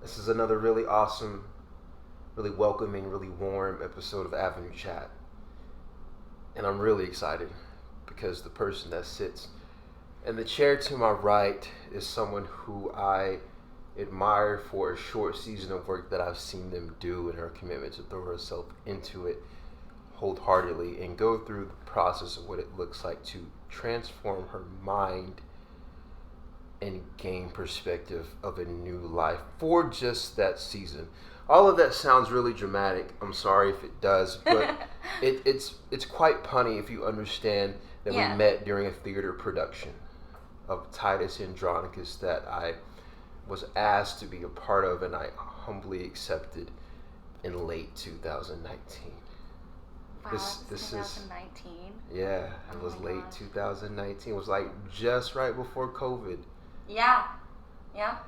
This is another really awesome, really welcoming, really warm episode of AvenusChat. And I'm really excited because the person that sits in the chair to my right is someone who I admire for a short season of work that I've seen them do and her commitment to throw herself into it wholeheartedly and go through the process of what it looks like to transform her mind and gain perspective of a new life for just that season. All of that sounds really dramatic. I'm sorry if it does, but it's quite punny if you understand that we met during a theater production of Titus Andronicus that I was asked to be a part of, and I humbly accepted in late 2019. Wow, this is 2019. Yeah, it was late 2019. It was like just right before COVID. Yeah. Yeah.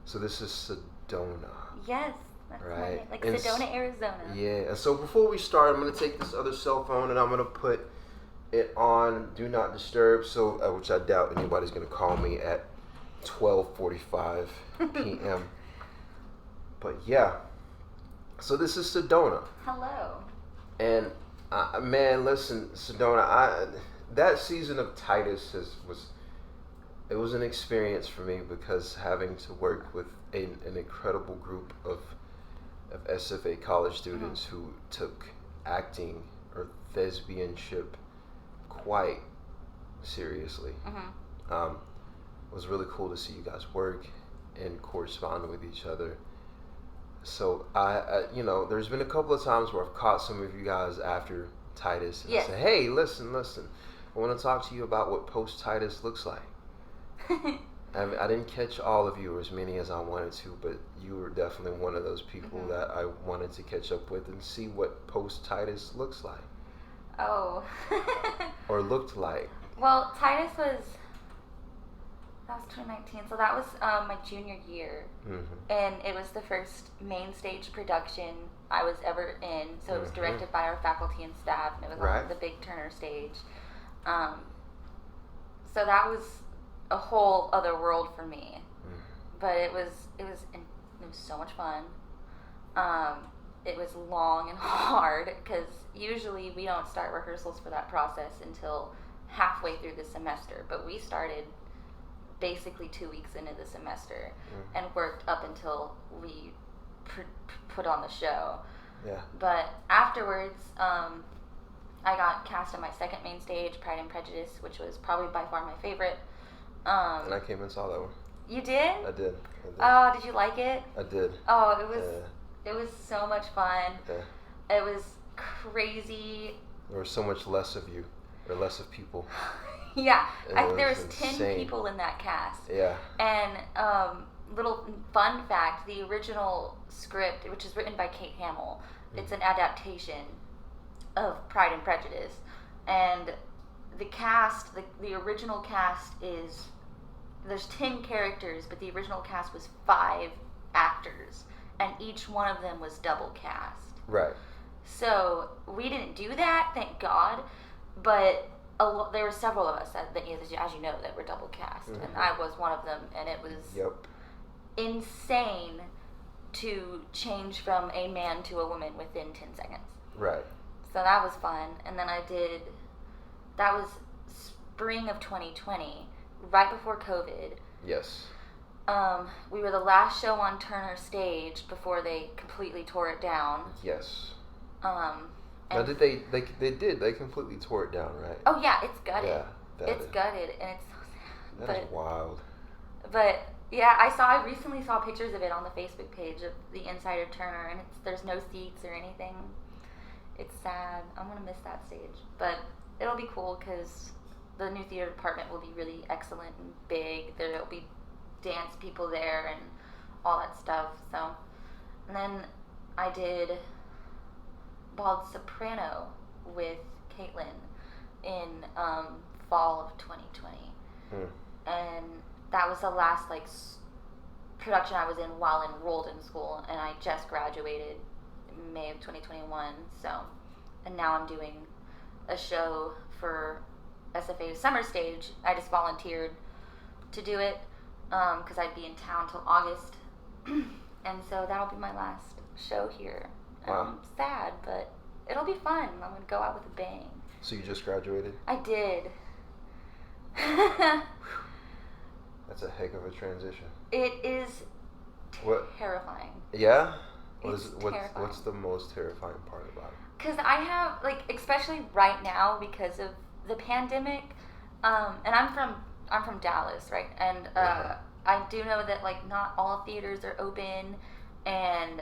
So this is Sedona. Yes, that's right. Like Sedona, Arizona. Yeah. And so before we start, I'm gonna take this other cell phone and I'm gonna put it on Do Not Disturb, so which I doubt anybody's gonna call me at 12:45 p.m. But yeah. So this is Sedona. Hello. And man, listen, Sedona, that season of Titus was an experience for me because having to work with an incredible group of SFA college students who took acting or thespianship quite seriously. It was really cool to see you guys work and correspond with each other. So I there's been a couple of times where I've caught some of you guys after Titus and say, hey, listen, I want to talk to you about what post Titus looks like. I didn't catch all of you, or as many as I wanted to, but you were definitely one of those people that I wanted to catch up with and see what post Titus looks like. Oh. Or looked like. Well, Titus was 2019, so that was my junior year, and it was the first main stage production I was ever in, so it was directed by our faculty and staff, and it was on the big Turner stage. So that was a whole other world for me, but it was so much fun. It was long and hard because usually we don't start rehearsals for that process until halfway through the semester, but we started basically 2 weeks into the semester and worked up until we put on the show. Yeah. But afterwards, I got cast on my second main stage, Pride and Prejudice, which was probably by far my favorite. And I came and saw that one. You did? I did. Oh, did you like it? I did. Oh, it was so much fun. Yeah. It was crazy. There was so much less of you, or less of people. Yeah, there was insane. 10 people in that cast. Yeah. And little fun fact, the original script, which is written by Kate Hamill, it's an adaptation of Pride and Prejudice. And the cast, the original cast is, there's 10 characters, but the original cast was 5 actors. And each one of them was double cast. Right. So we didn't do that, thank God. But there were several of us that, as you know, that were double cast, and I was one of them, and it was insane to change from a man to a woman within 10 seconds. Right. So that was fun, and then that was spring of 2020, right before COVID. Yes. We were the last show on Turner stage before they completely tore it down. Yes. Now, did they completely tore it down, right? Oh yeah, it's gutted. Yeah, it's gutted, and it's so sad. That is wild. But yeah, I recently saw pictures of it on the Facebook page of the inside of Turner, and there's no seats or anything. It's sad. I'm gonna miss that stage, but it'll be cool because the new theater department will be really excellent and big. There'll be dance people there and all that stuff. So, and then I did Bald Soprano with Kaitlyn in fall of 2020, and that was the last production I was in while enrolled in school, and I just graduated in May of 2021. So, and now I'm doing a show for SFA's summer stage. I just volunteered to do it because I'd be in town till August, And so that'll be my last show here. Wow. Sad, but it'll be fun. I'm going to go out with a bang. So you just graduated? I did. That's a heck of a transition. It is terrifying. Yeah? What's the most terrifying part about it? Because I have, like, especially right now because of the pandemic, and I'm from Dallas, right? And I do know that, like, not all theaters are open, and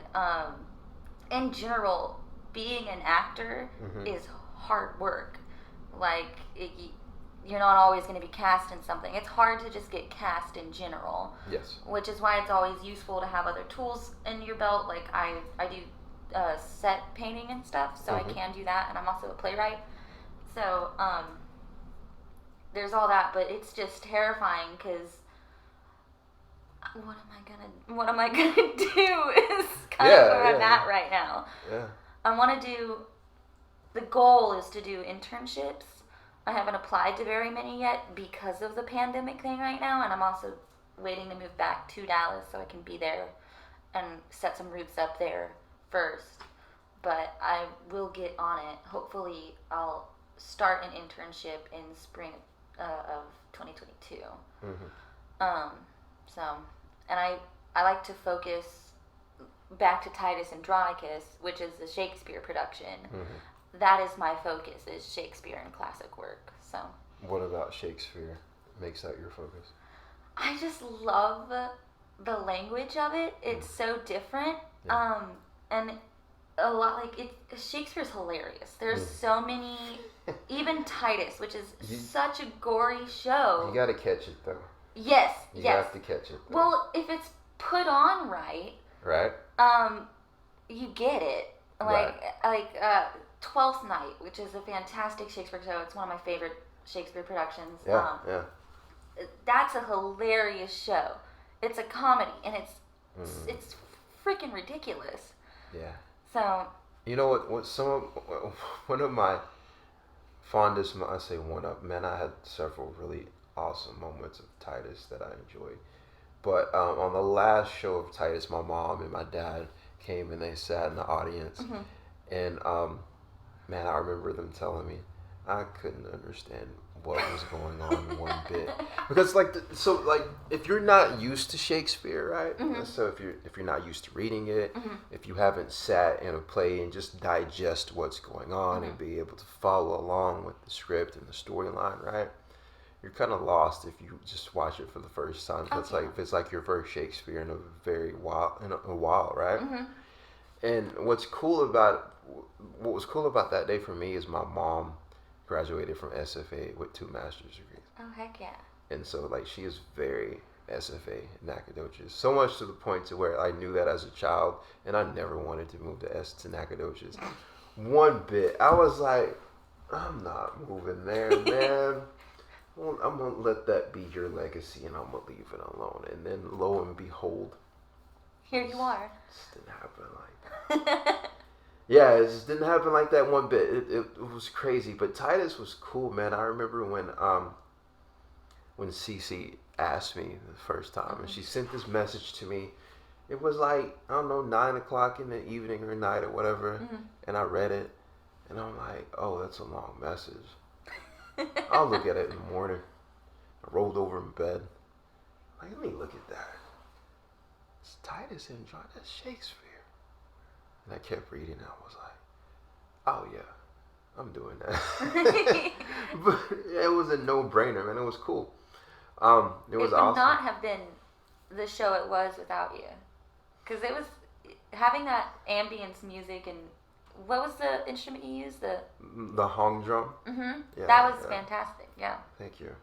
in general, being an actor is hard work. Like, you're not always going to be cast in something. It's hard to just get cast in general. Yes. Which is why it's always useful to have other tools in your belt. Like, I do set painting and stuff, so I can do that, and I'm also a playwright. So, there's all that, but it's just terrifying because what am I gonna do is kind of where I'm at right now. Yeah. I want to do, the goal is to do internships. I haven't applied to very many yet because of the pandemic thing right now, and I'm also waiting to move back to Dallas so I can be there and set some roots up there first. But I will get on it. Hopefully I'll start an internship in spring of 2022. So, and I like to focus back to Titus Andronicus, which is the Shakespeare production. That is my focus, is Shakespeare and classic work. So, what about Shakespeare makes that your focus? I just love the language of it. It's so different. Yeah. And a lot, like, Shakespeare's hilarious. There's so many, even Titus, which is such a gory show. You gotta catch it though. Yes, you yes. have to catch it though. Well, if it's put on right, you get it. Like Twelfth Night, which is a fantastic Shakespeare show. It's one of my favorite Shakespeare productions. Yeah. That's a hilarious show. It's a comedy, and it's freaking ridiculous. Yeah. So. You know what? One of my fondest, I say one of, man, I had several really awesome moments of Titus that I enjoyed. But on the last show of Titus, my mom and my dad came and they sat in the audience, and man, I remember them telling me I couldn't understand what was going on one bit, because if you're not used to Shakespeare, right? So if you're not used to reading it, if you haven't sat in a play and just digest what's going on and be able to follow along with the script and the storyline, right? You're kind of lost if you just watch it for the first time. If it's like your first Shakespeare in a while, right? And what was cool about that day for me is my mom graduated from SFA with 2 master's degrees. Oh, heck yeah. And so, like, she is very SFA Nacogdoches. So much to the point to where I knew that as a child, and I never wanted to move to Nacogdoches. One bit. I was like, I'm not moving there, man. I'm going to let that be your legacy, and I'm going to leave it alone. And then, lo and behold, here you are. It just didn't happen like that. Yeah, it just didn't happen like that one bit. It was crazy, but Titus was cool, man. I remember when Cece asked me the first time, and she sent this message to me. It was like, I don't know, 9 o'clock in the evening or night or whatever, and I read it, and I'm like, oh, that's a long message. I'll look at it in the morning. I rolled over in bed. Like, let me look at that. It's Titus and John. That's Shakespeare. And I kept reading. I was like, oh yeah, I'm doing that. But it was a no-brainer, man. It was cool. It was awesome. It would not have been the show it was without you. Because it was having that ambience music, and what was the instrument you used? The hong drum. Yeah, that was fantastic. Yeah. Thank you.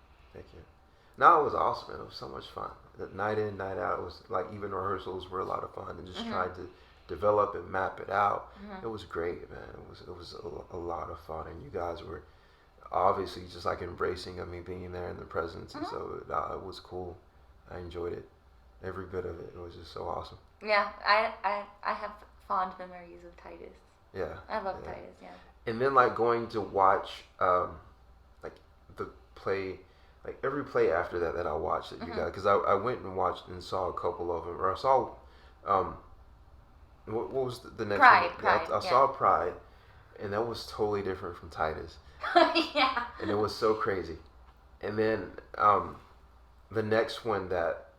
No, it was awesome, man. It was so much fun. The night in, night out. It was like, even rehearsals were a lot of fun, and just trying to develop and map it out. It was great, man. It was a lot of fun, and you guys were obviously just like embracing of me being there in the presence, and so it was cool. I enjoyed it, every bit of it. It was just so awesome. Yeah, I have fond memories of Titus. Yeah, I love Titus. Yeah. And then, like, going to watch like the play, like every play after that I watched that you guys, because I went and watched and saw a couple of them, or I saw what was the next Pride, one? Pride. I saw Pride, and that was totally different from Titus. Yeah. And it was so crazy. And then the next one that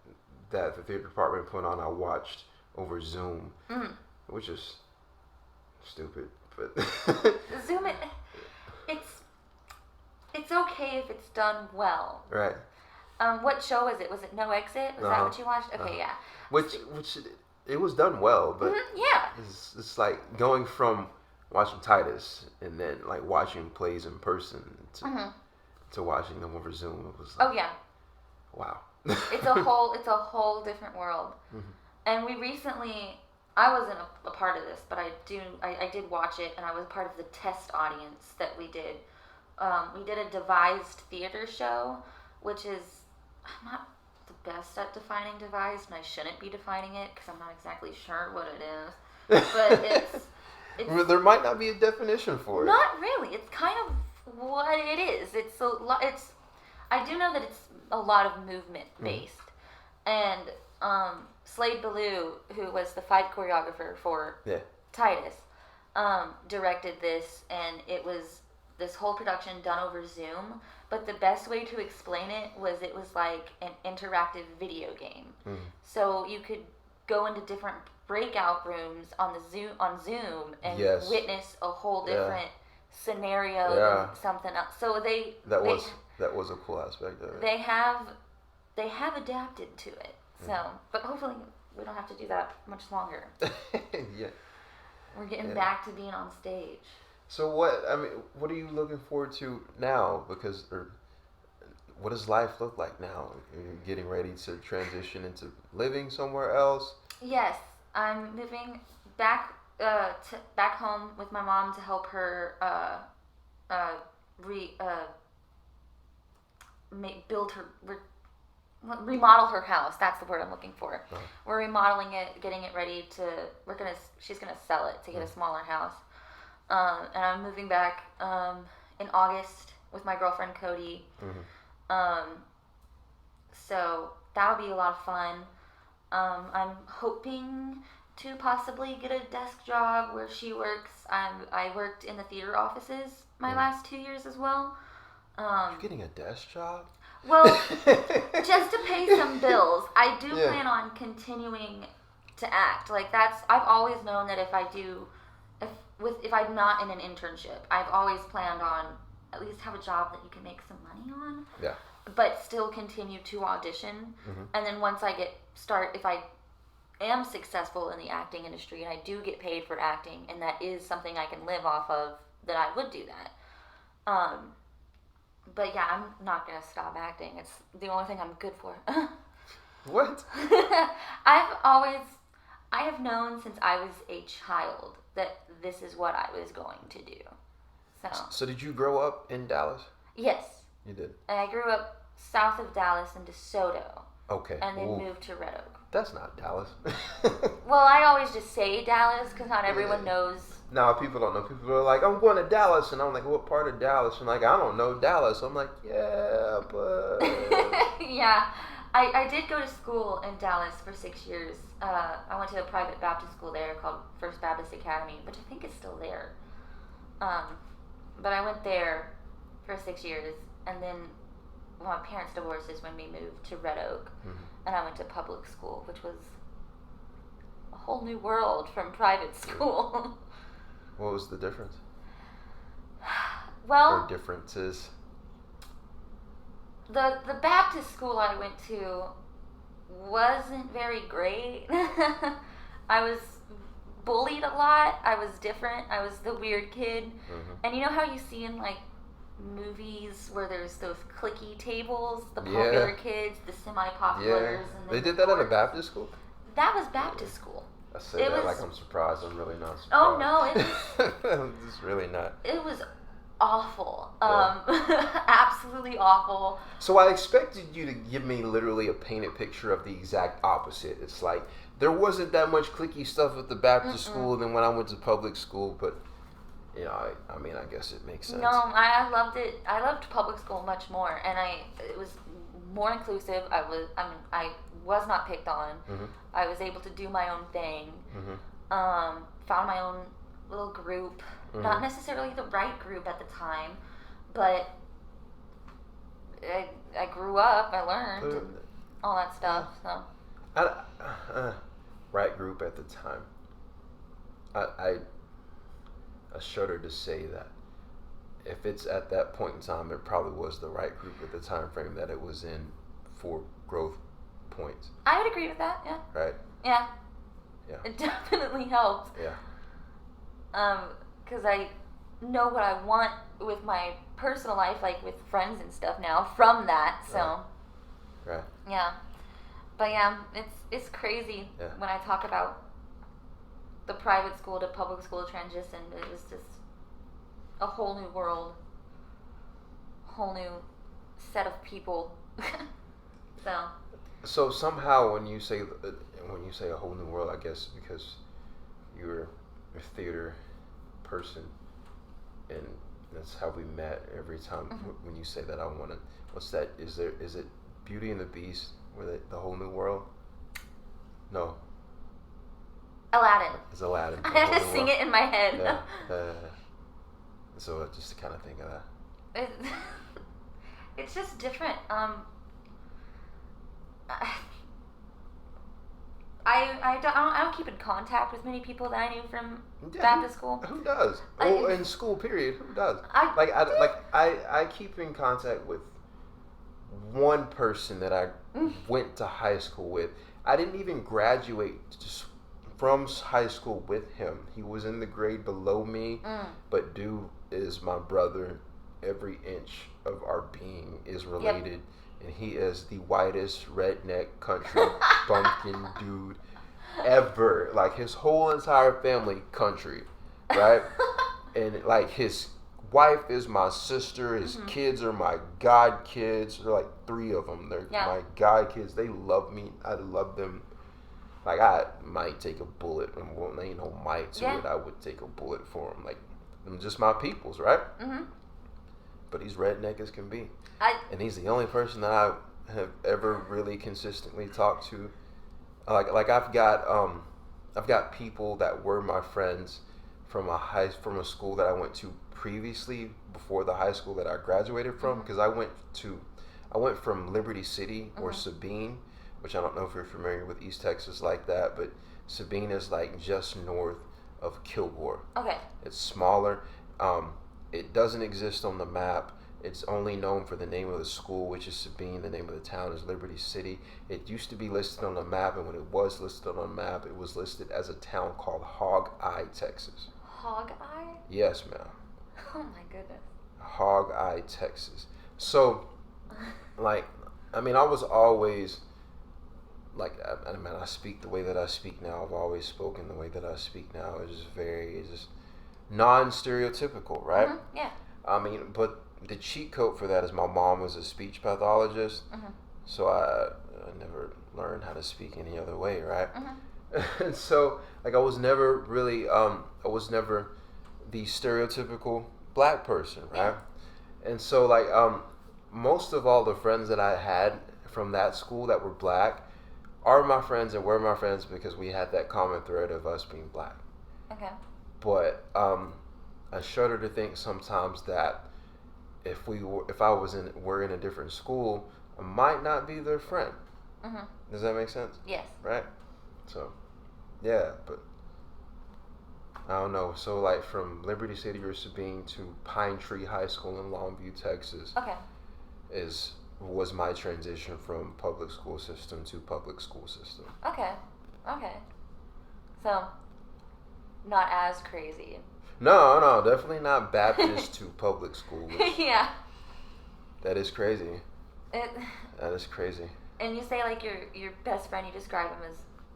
the theater department put on, I watched over Zoom, which is stupid, but Zoom it's okay if it's done well. Right. What show was it? Was it No Exit? Was that what you watched? Okay, yeah. Which it was done well, but yeah, it's like going from watching Titus and then like watching plays in person to watching them over Zoom. It was like, oh yeah, wow. it's a whole different world. And we recently, I wasn't a part of this, but I did watch it, and I was part of the test audience that we did. We did a devised theater show, which is, I'm not the best at defining devised, and I shouldn't be defining it because I'm not exactly sure what it is. But it's there might not be a definition for it. Not really. It's kind of what it is. It's a lot. I do know that it's a lot of movement based, and Slade Ballou, who was the fight choreographer for Titus, directed this, and it was this whole production done over Zoom. But the best way to explain it was like an interactive video game. So you could go into different breakout rooms on Zoom and witness a whole different scenario than something else. So that was a cool aspect of it. They have adapted to it. So, but hopefully we don't have to do that much longer. Yeah. We're getting back to being on stage. So what are you looking forward to now? What does life look like now? Are you getting ready to transition into living somewhere else? Yes, I'm moving back back home with my mom to help her remodel her house. That's the word I'm looking for. We're remodeling it, getting it ready to. She's gonna sell it to get a smaller house. And I'm moving back in August with my girlfriend Codie. So that'll be a lot of fun. I'm hoping to possibly get a desk job where she works. I worked in the theater offices my last 2 years as well. You're getting a desk job? Well, just to pay some bills. I do plan on continuing to act. Like I've always known that if I'm not in an internship, I've always planned on at least have a job that you can make some money on. Yeah. But still continue to audition. And then once I if I am successful in the acting industry and I do get paid for acting and that is something I can live off of, then I would do that. But yeah, I'm not going to stop acting. It's the only thing I'm good for. What? I have known since I was a child that this is what I was going to do. So did you grow up in Dallas? Yes. You did? And I grew up south of Dallas in DeSoto. Okay. And then moved to Red Oak. That's not Dallas. Well, I always just say Dallas because not everyone knows. No, people don't know. People are like, I'm going to Dallas. And I'm like, what part of Dallas? I'm like, I don't know Dallas. I'm like, yeah, but... Yeah. I did go to school in Dallas for 6 years. I went to a private Baptist school there called First Baptist Academy, which I think is still there. But I went there for 6 years, and then my parents divorced is when we moved to Red Oak, and I went to public school, which was a whole new world from private school. What was the difference? Well, or differences? The Baptist school I went to wasn't very great. I was bullied a lot. I was different. I was the weird kid. And you know how you see in like movies where there's those clicky tables, the popular kids, the semi-populars. And they did that at a Baptist school? That was Baptist school. I say that like I'm surprised. I'm really not surprised. Oh no, it's really not. It was awful. Absolutely awful. So I expected you to give me literally a painted picture of the exact opposite. It's like there wasn't that much cliquey stuff at the Baptist school than when I went to public school, but you know, I mean, I guess it makes sense. No, I loved it. I loved public school much more, and it was more inclusive. I was not picked on. Mm-hmm. I was able to do my own thing. Mm-hmm. Found my own little group. Mm-hmm. Not necessarily the right group at the time, but I grew up. I learned and all that stuff. So. Right group at the time. I shudder to say that. If it's at that point in time, it probably was the right group at the time frame that it was in for growth points. I would agree with that, yeah. Right? Yeah. Yeah. It definitely helped. Yeah. Because I know what I want with my personal life, like with friends and stuff now, from that, so. Right. Yeah. But yeah, it's crazy when I talk about the private school to public school transition. It was just a whole new world, whole new set of people. So somehow when you say a whole new world, I guess because you're a theater person, and that's how we met. Every time when you say that, I want to. What's that? Is it Beauty and the Beast? Where the whole new world? No. Aladdin. It's Aladdin. I had to sing it in my head. Yeah. So just to kind of think of that. It's just different. I don't keep in contact with many people that I knew from Baptist school. Who does? In school, period. Who does? I keep in contact with one person that I went to high school with. I didn't even graduate from high school with him. He was in the grade below me, but dude is my brother. Every inch of our being is related. And he is the whitest redneck country bumpkin dude ever. Like his whole entire family country, right? And like his wife is my sister. His kids are my god kids. They're like 3 of them. They're my god kids. They love me. I love them. Like I might take a bullet, and well, there ain't no might to it. I would take a bullet for them. Like them, just my peoples, right? Mm-hmm. But he's redneck as can be. And he's the only person that I have ever really consistently talked to. Like I've got people that were my friends from a school that I went to previously before the high school that I graduated from, because I went from Liberty City or Sabine, which I don't know if you're familiar with East Texas like that, but Sabine is like just north of Kilgore. Okay. It's smaller. It doesn't exist on the map. It's only known for the name of the school, which is Sabine. The name of the town is Liberty City. It used to be listed on the map, and when it was listed on the map, it was listed as a town called Hog Eye, Texas. Hog Eye? Yes, ma'am. Oh my goodness. Hog Eye, Texas. So, I was always, I speak the way that I speak now. I've always spoken the way that I speak now. It's just non-stereotypical, right? Yeah. But the cheat code for that is my mom was a speech pathologist, so I never learned how to speak any other way, right? And so, I was never really, the stereotypical black person, right? Yeah. And so, most of all the friends that I had from that school that were black are my friends and were my friends because we had that common thread of us being black. Okay. But I shudder to think sometimes that if we're in a different school, I might not be their friend. Does that make sense? Yes. Right? So, yeah, but I don't know. So, from Liberty City or Sabine to Pine Tree High School in Longview, Texas, was my transition from public school system to public school system. Okay. So, not as crazy. No, definitely not Baptist to public school. Yeah. That is crazy. That is crazy. And you say your best friend, you describe him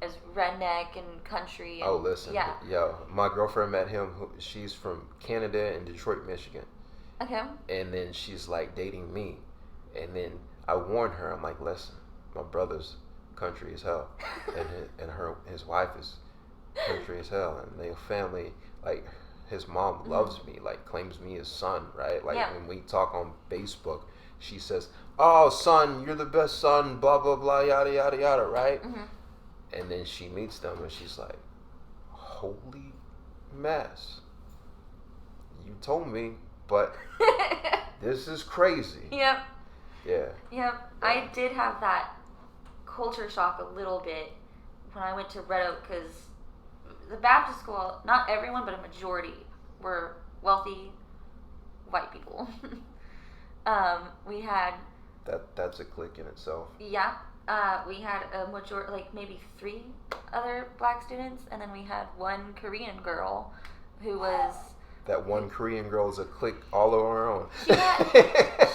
as redneck and country. And, listen. Yeah. Yo, my girlfriend met him. She's from Canada and Detroit, Michigan. Okay. And then she's dating me. And then I warned her. I'm like, listen, my brother's country as hell. and his wife is country as hell. And their family, his mom loves me, claims me as son, right? When we talk on Facebook, she says, "Oh, son, you're the best son," blah blah blah, yada yada yada, right? And then she meets them and she's like, "Holy mess! You told me, but this is crazy." Yep. Yeah. Yep. I did have that culture shock a little bit when I went to Red Oak, because the Baptist school, not everyone, but a majority were wealthy white people. We had... That's a clique in itself. Yeah. We had a majority, like maybe 3 other black students, and then we had one Korean girl who was... That one Korean girl is a clique all on her own.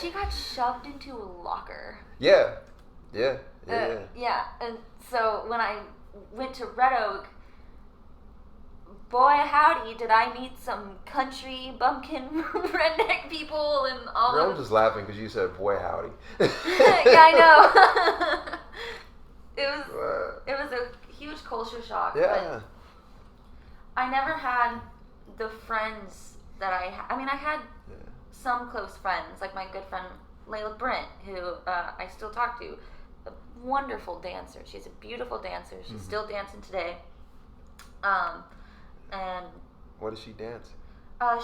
She got shoved into a locker. Yeah. Yeah. And so when I went to Red Oak, boy howdy, did I meet some country bumpkin redneck people and all. Girl, I'm just laughing because you said boy howdy. Yeah, I know. It was a huge culture shock. Yeah. But I never had the friends that I mean, I had some close friends, like my good friend Layla Brent, who I still talk to. A wonderful dancer. She's a beautiful dancer. She's still dancing today. And what does she dance?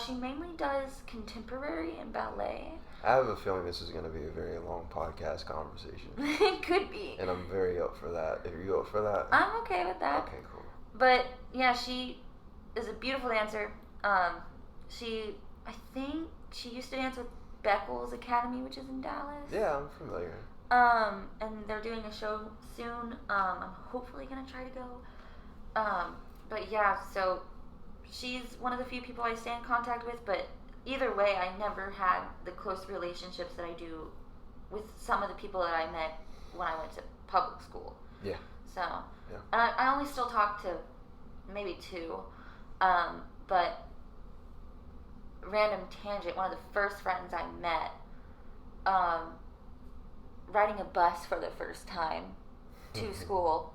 She mainly does contemporary and ballet. I have a feeling this is going to be a very long podcast conversation. It could be. And I'm very up for that. Are you up for that? I'm okay with that. Okay, cool. But yeah, she is a beautiful dancer. I think she used to dance with Beckles Academy, which is in Dallas. Yeah, I'm familiar. And they're doing a show soon. I'm hopefully gonna try to go. But yeah, so she's one of the few people I stay in contact with, but either way, I never had the close relationships that I do with some of the people that I met when I went to public school. Yeah. So, and I only still talk to maybe 2, but random tangent, one of the first friends I met, riding a bus for the first time to school,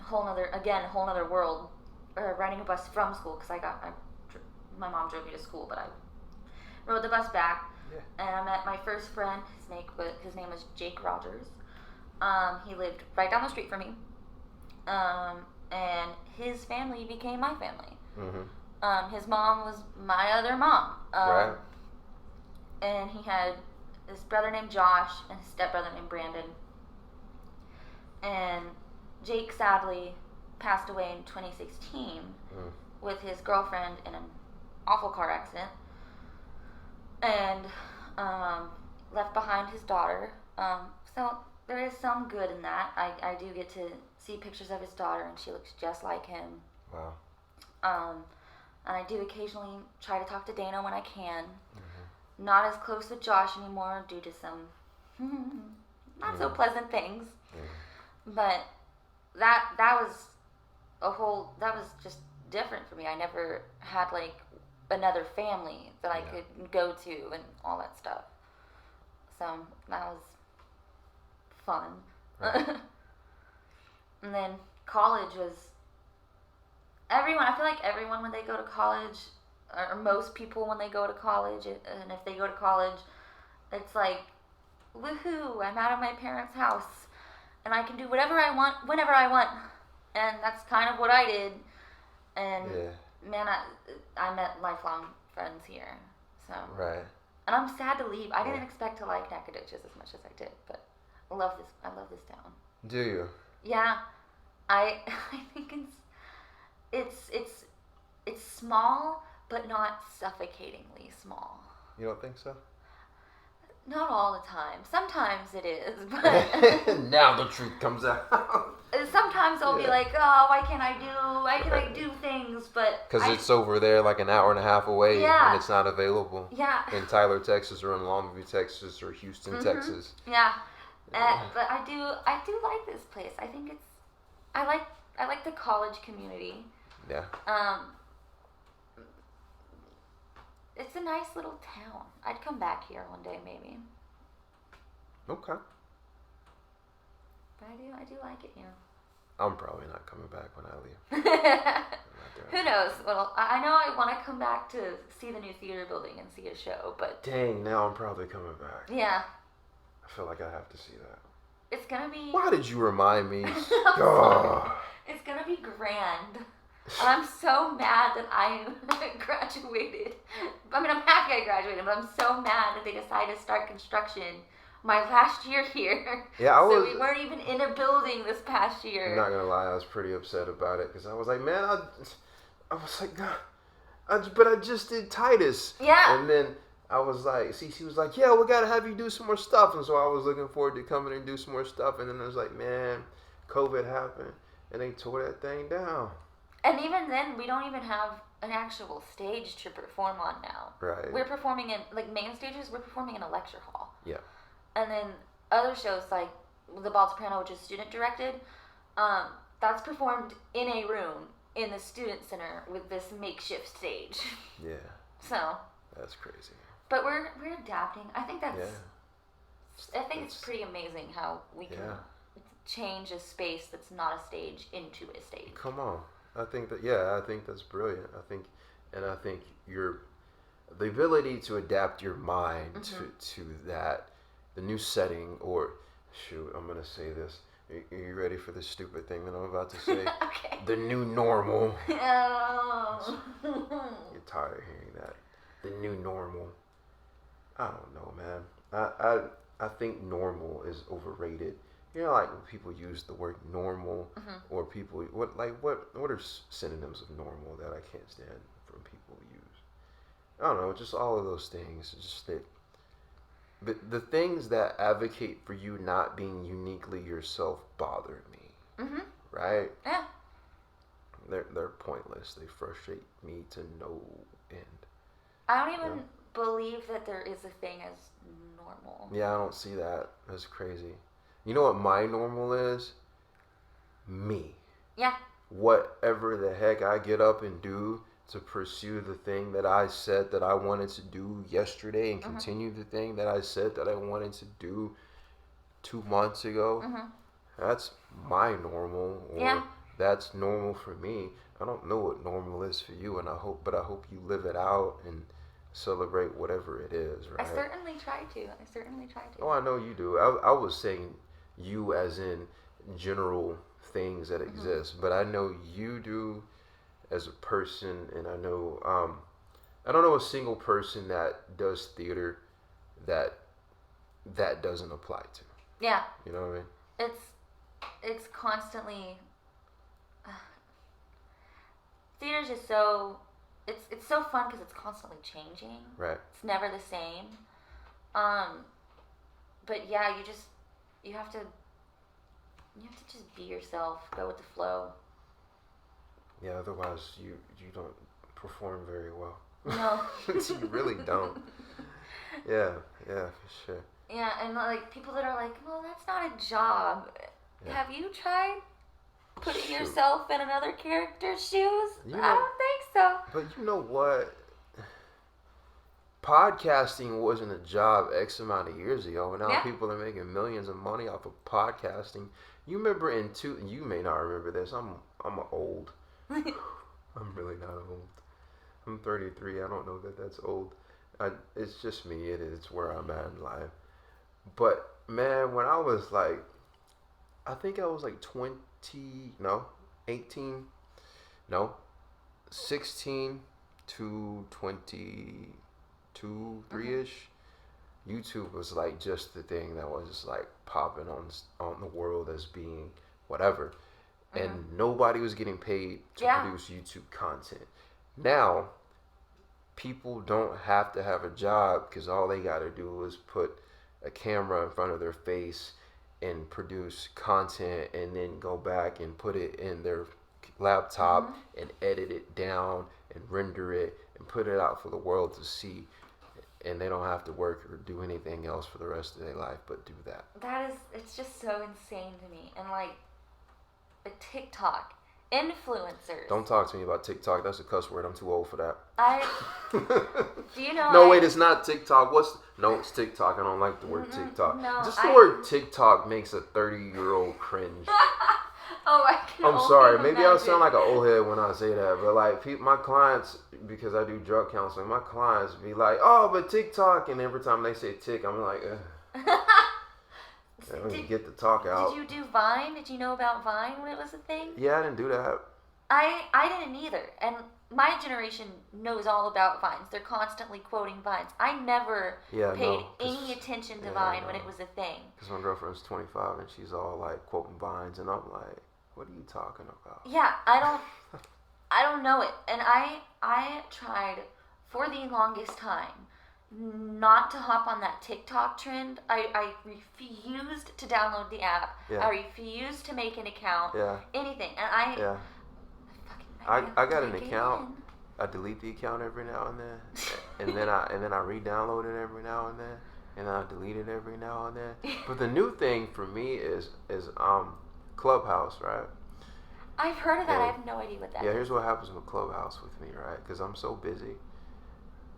whole nother world, riding a bus from school, because my mom drove me to school, but I rode the bus back, and I met my first friend. His name was Jake Rogers. He lived right down the street from me, and his family became my family. His mom was my other mom, right. And he had this brother named Josh and his stepbrother named Brandon. And Jake sadly passed away in 2016 with his girlfriend in an awful car accident, and left behind his daughter. So there is some good in that. I do get to see pictures of his daughter, and she looks just like him. Wow. And I do occasionally try to talk to Dana when I can. Not as close with Josh anymore due to some not so pleasant things. But that was just different for me. I never had like another family that I could go to and all that stuff. So that was fun. Right. And then college was I feel like everyone when they go to college, or most people when they go to college, and if they go to college, it's like, woohoo, I'm out of my parents' house, and I can do whatever I want, whenever I want. And that's kind of what I did. And man, I met lifelong friends here. So right. And I'm sad to leave. I didn't expect to like Nacogdoches as much as I did, but I love this town. Do you? Yeah. I think it's small, but not suffocatingly small. You don't think so? Not all the time. Sometimes it is, but now the truth comes out. Sometimes I'll be like, oh, why can't I do things? But because it's over there, like an hour and a half away, and it's not available. Yeah. In Tyler, Texas, or in Longview, Texas, or Houston, Texas. Yeah. But I do like this place. I think I like the college community. Yeah. It's a nice little town. I'd come back here one day, maybe. Okay. But I do like it here. I'm probably not coming back when I leave. Who knows? Well, I know I want to come back to see the new theater building and see a show, but... Dang, now I'm probably coming back. Yeah. I feel like I have to see that. It's gonna be... Why did you remind me? It's gonna be grand. And I'm so mad that I graduated. I mean, I'm happy I graduated, but I'm so mad that they decided to start construction my last year here. Yeah, So we weren't even in a building this past year. I'm not gonna lie, I was pretty upset about it because I was like, man, I was like, God, but I just did Titus. Yeah. And then I was like, Cece was like, yeah, we gotta have you do some more stuff. And so I was looking forward to coming and do some more stuff. And then I was like, man, COVID happened and they tore that thing down. And even then, we don't even have an actual stage to perform on now. Right. We're performing in, like, main stages, we're performing in a lecture hall. Yeah. And then other shows, like The Bald Soprano, which is student-directed, that's performed in a room in the student center with this makeshift stage. Yeah. So. That's crazy. But we're adapting. I think that's... Yeah. I think it's pretty amazing how we can change a space that's not a stage into a stage. Come on. I think that's brilliant. I think the ability to adapt your mind to that, the new setting, or shoot, I'm gonna say this. Are you ready for this stupid thing that I'm about to say? Okay. The new normal. Oh. You're tired of hearing that. The new normal. I don't know, man. I think normal is overrated. You know, like when people use the word normal, or people what are synonyms of normal that I can't stand from people use? I don't know, just all of those things. It's just that the things that advocate for you not being uniquely yourself bother me. Right? Yeah. They're pointless. They frustrate me to no end. I don't even believe that there is a thing as normal. Yeah, I don't see that. That's crazy. You know what my normal is? Me. Yeah. Whatever the heck I get up and do to pursue the thing that I said that I wanted to do yesterday and continue the thing that I said that I wanted to do 2 months ago. That's my normal, or that's normal for me. I don't know what normal is for you, and I hope you live it out and celebrate whatever it is, right? I certainly try to. Oh, I know you do. I was saying you as in general things that exist, but I know you do as a person, and I know I don't know a single person that does theater that doesn't apply to. Yeah. You know what I mean? It's constantly theater's just so it's so fun because it's constantly changing. Right. It's never the same. But yeah, you have to just be yourself, go with the flow. Yeah, otherwise you don't perform very well. No. You really don't. Yeah, for sure. Yeah, and like people that are like, well, that's not a job. Yeah. Have you tried putting yourself in another character's shoes? I don't think so. But you know what? Podcasting wasn't a job X amount of years ago, and now people are making millions of money off of podcasting. You remember you may not remember this. I'm old. I'm really not old. I'm 33. I don't know that that's old. It's just me. It's where I'm at in life. But man, when I was like, I think I was like 16 to 22, 3-ish. YouTube was like just the thing that was just like popping on the world as being whatever. And nobody was getting paid to produce YouTube content. Now, people don't have to have a job because all they got to do is put a camera in front of their face and produce content, and then go back and put it in their laptop and edit it down and render it and put it out for the world to see. And they don't have to work or do anything else for the rest of their life but do that. It's just so insane to me. And like a TikTok, influencers. Don't talk to me about TikTok. That's a cuss word. I'm too old for that. Do you know? No, wait, it's not TikTok. No, it's TikTok. I don't like the word TikTok. No, just the word TikTok makes a 30-year-old cringe. Oh, I can I'm only sorry. Maybe I imagine. sound like an old head when I say that, but like my clients, because I do drug counseling, my clients be like, "Oh, but TikTok," and every time they say "tick," I'm like, "Let me get the talk out." Did you do Vine? Did you know about Vine when it was a thing? Yeah, I didn't do that. I didn't either, and my generation knows all about Vines. They're constantly quoting Vines. I never paid any attention to Vine when it was a thing. Because my girlfriend's 25 and she's all like quoting Vines, and I'm like, what are you talking about? Yeah, I don't know it, and I tried for the longest time not to hop on that TikTok trend. I refused to download the app. Yeah. I refused to make an account. Yeah. Anything, and Yeah. I got an account. I delete the account every now and then, and then I re-download it every now and then, and I delete it every now and then. But the new thing for me is Clubhouse, right? I've heard of that. I have no idea what that is. Yeah, here's what happens with Clubhouse with me, right? Because I'm so busy.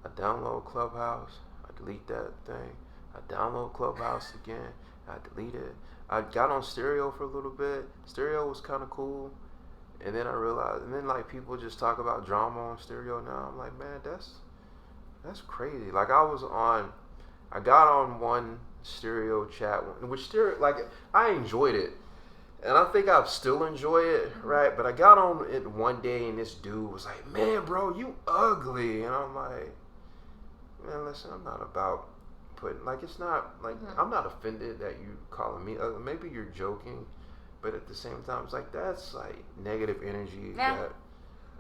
I download Clubhouse, I delete that thing. I download Clubhouse again, I delete it. I got on Stereo for a little bit. Stereo was kind of cool. And then I realized, and then like people just talk about drama on Stereo now. I'm like, man, that's crazy. Like I got on one Stereo chat, which Stereo, like I enjoyed it, and I think I still enjoy it, right? But I got on it one day, and this dude was like, man, bro, you ugly, and I'm like, man, listen, I'm not about putting, like, it's not like I'm not offended that you calling me ugly. Maybe you're joking. But at the same time, it's like, that's like negative energy that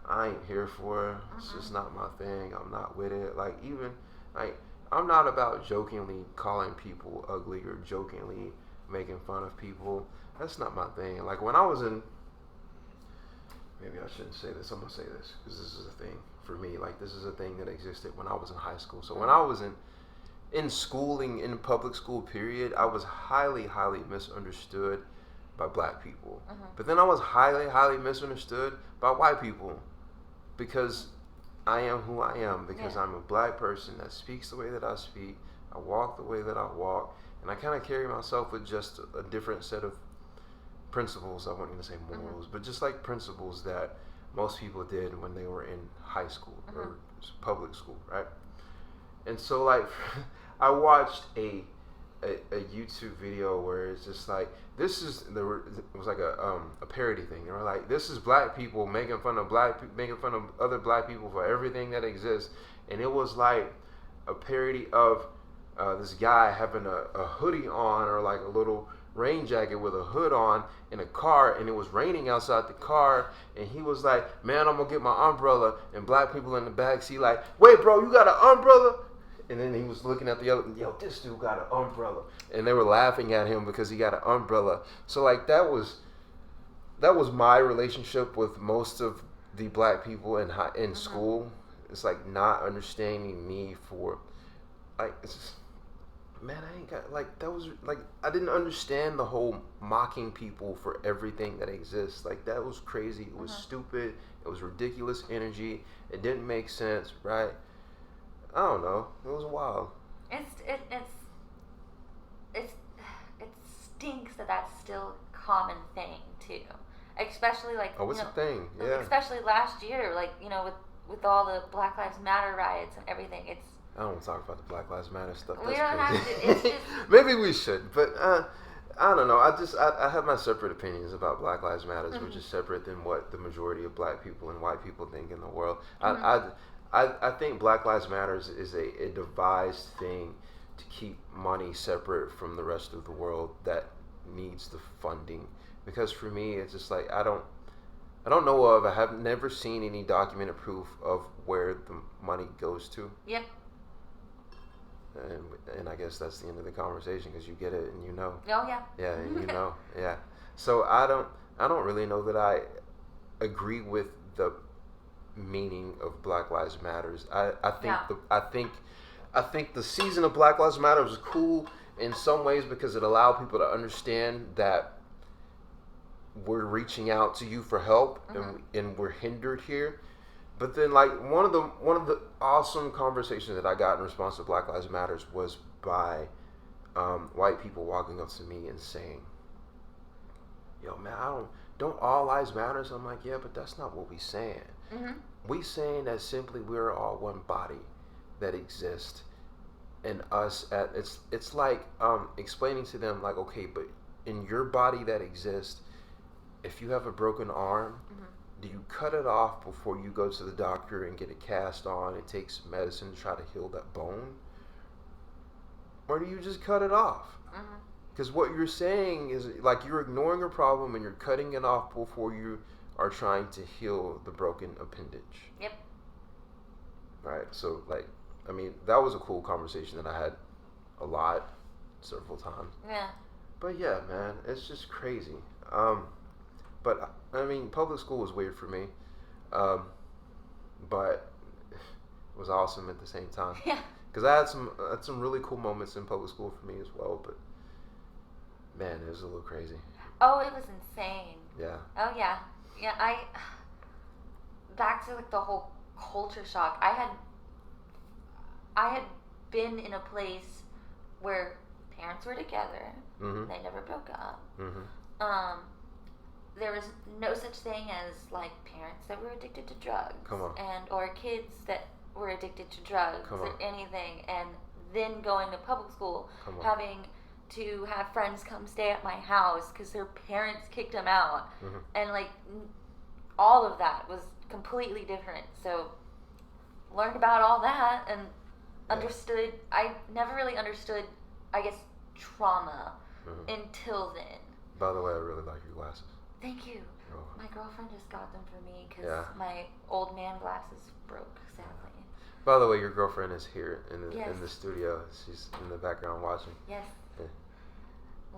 I ain't here for. It's just not my thing. I'm not with it. Like, even, like, I'm not about jokingly calling people ugly or jokingly making fun of people. That's not my thing. Like, when I was in, maybe I shouldn't say this. I'm going to say this because this is a thing for me. Like, this is a thing that existed when I was in high school. So when I was in schooling, in public school period, I was highly, highly misunderstood by black people. But then I was highly, highly misunderstood by white people because I am who I am, because I'm a black person that speaks the way that I speak, I walk the way that I walk, and I kind of carry myself with just a different set of principles. I wouldn't even say morals, but just like principles that most people did when they were in high school or public school, right? And so like I watched a YouTube video where it's just like, it was like a parody thing. They were like, this is black people making fun of other black people for everything that exists, and it was like a parody of this guy having a hoodie on, or like a little rain jacket with a hood on in a car, and it was raining outside the car, and he was like, man, I'm gonna get my umbrella, and black people in the back seat like, wait bro, you got an umbrella? And then he was looking at the other, yo, this dude got an umbrella. And they were laughing at him because he got an umbrella. So like that was my relationship with most of the black people in school. It's like not understanding me for, like, it's just, man, I ain't got, like, that was, like, I didn't understand the whole mocking people for everything that exists. Like, that was crazy. It was stupid. It was ridiculous energy. It didn't make sense, right? I don't know. It was wild. It stinks that that's still a common thing too, especially like a thing, yeah. Especially last year, like with all the Black Lives Matter riots and everything. I don't want to talk about the Black Lives Matter stuff. We That's don't crazy. have to. It's just maybe we should, but I don't know. I have my separate opinions about Black Lives Matter, which is separate than what the majority of black people and white people think in the world. I think Black Lives Matter is a devised thing to keep money separate from the rest of the world that needs the funding. Because for me, it's just like I don't know of. I have never seen any documented proof of where the money goes to. Yep. And I guess that's the end of the conversation because you get it and you know. Oh yeah. Yeah, and you know. Yeah. So I don't really know that I agree with the meaning of Black Lives Matters. I think the season of Black Lives Matter was cool in some ways because it allowed people to understand that we're reaching out to you for help and we're hindered here. But then like one of the awesome conversations that I got in response to Black Lives Matters was by white people walking up to me and saying, yo, man, don't all lives matter. So I'm like, yeah, but that's not what we saying. We saying that simply we're all one body that exists, and us at it's like explaining to them like, okay, but in your body that exists, if you have a broken arm, do you cut it off before you go to the doctor and get it cast on and take some medicine to try to heal that bone? Or do you just cut it off? Because what you're saying is like you're ignoring a problem and you're cutting it off before you are trying to heal the broken appendage. Yep. Right. So like, I mean, that was a cool conversation that I had a lot, several times. Yeah. But yeah, man, it's just crazy. But I mean, public school was weird for me, but it was awesome at the same time. Yeah. Because I had some really cool moments in public school for me as well. But man, it was a little crazy. Oh, it was insane. Yeah. Oh yeah, yeah. Back to like the whole culture shock. I had been in a place where parents were together. They never broke up. There was no such thing as like parents that were addicted to drugs. Come on. Or kids that were addicted to drugs or anything, and then going to public school, having to have friends come stay at my house because their parents kicked them out, and like all of that was completely different. So learned about all that and understood. I never really understood, I guess, trauma until then. By the way, I really like your glasses. Thank you. My girlfriend just got them for me because my old man glasses broke, sadly. By the way, your girlfriend is here in the studio. She's in the background watching. Yes.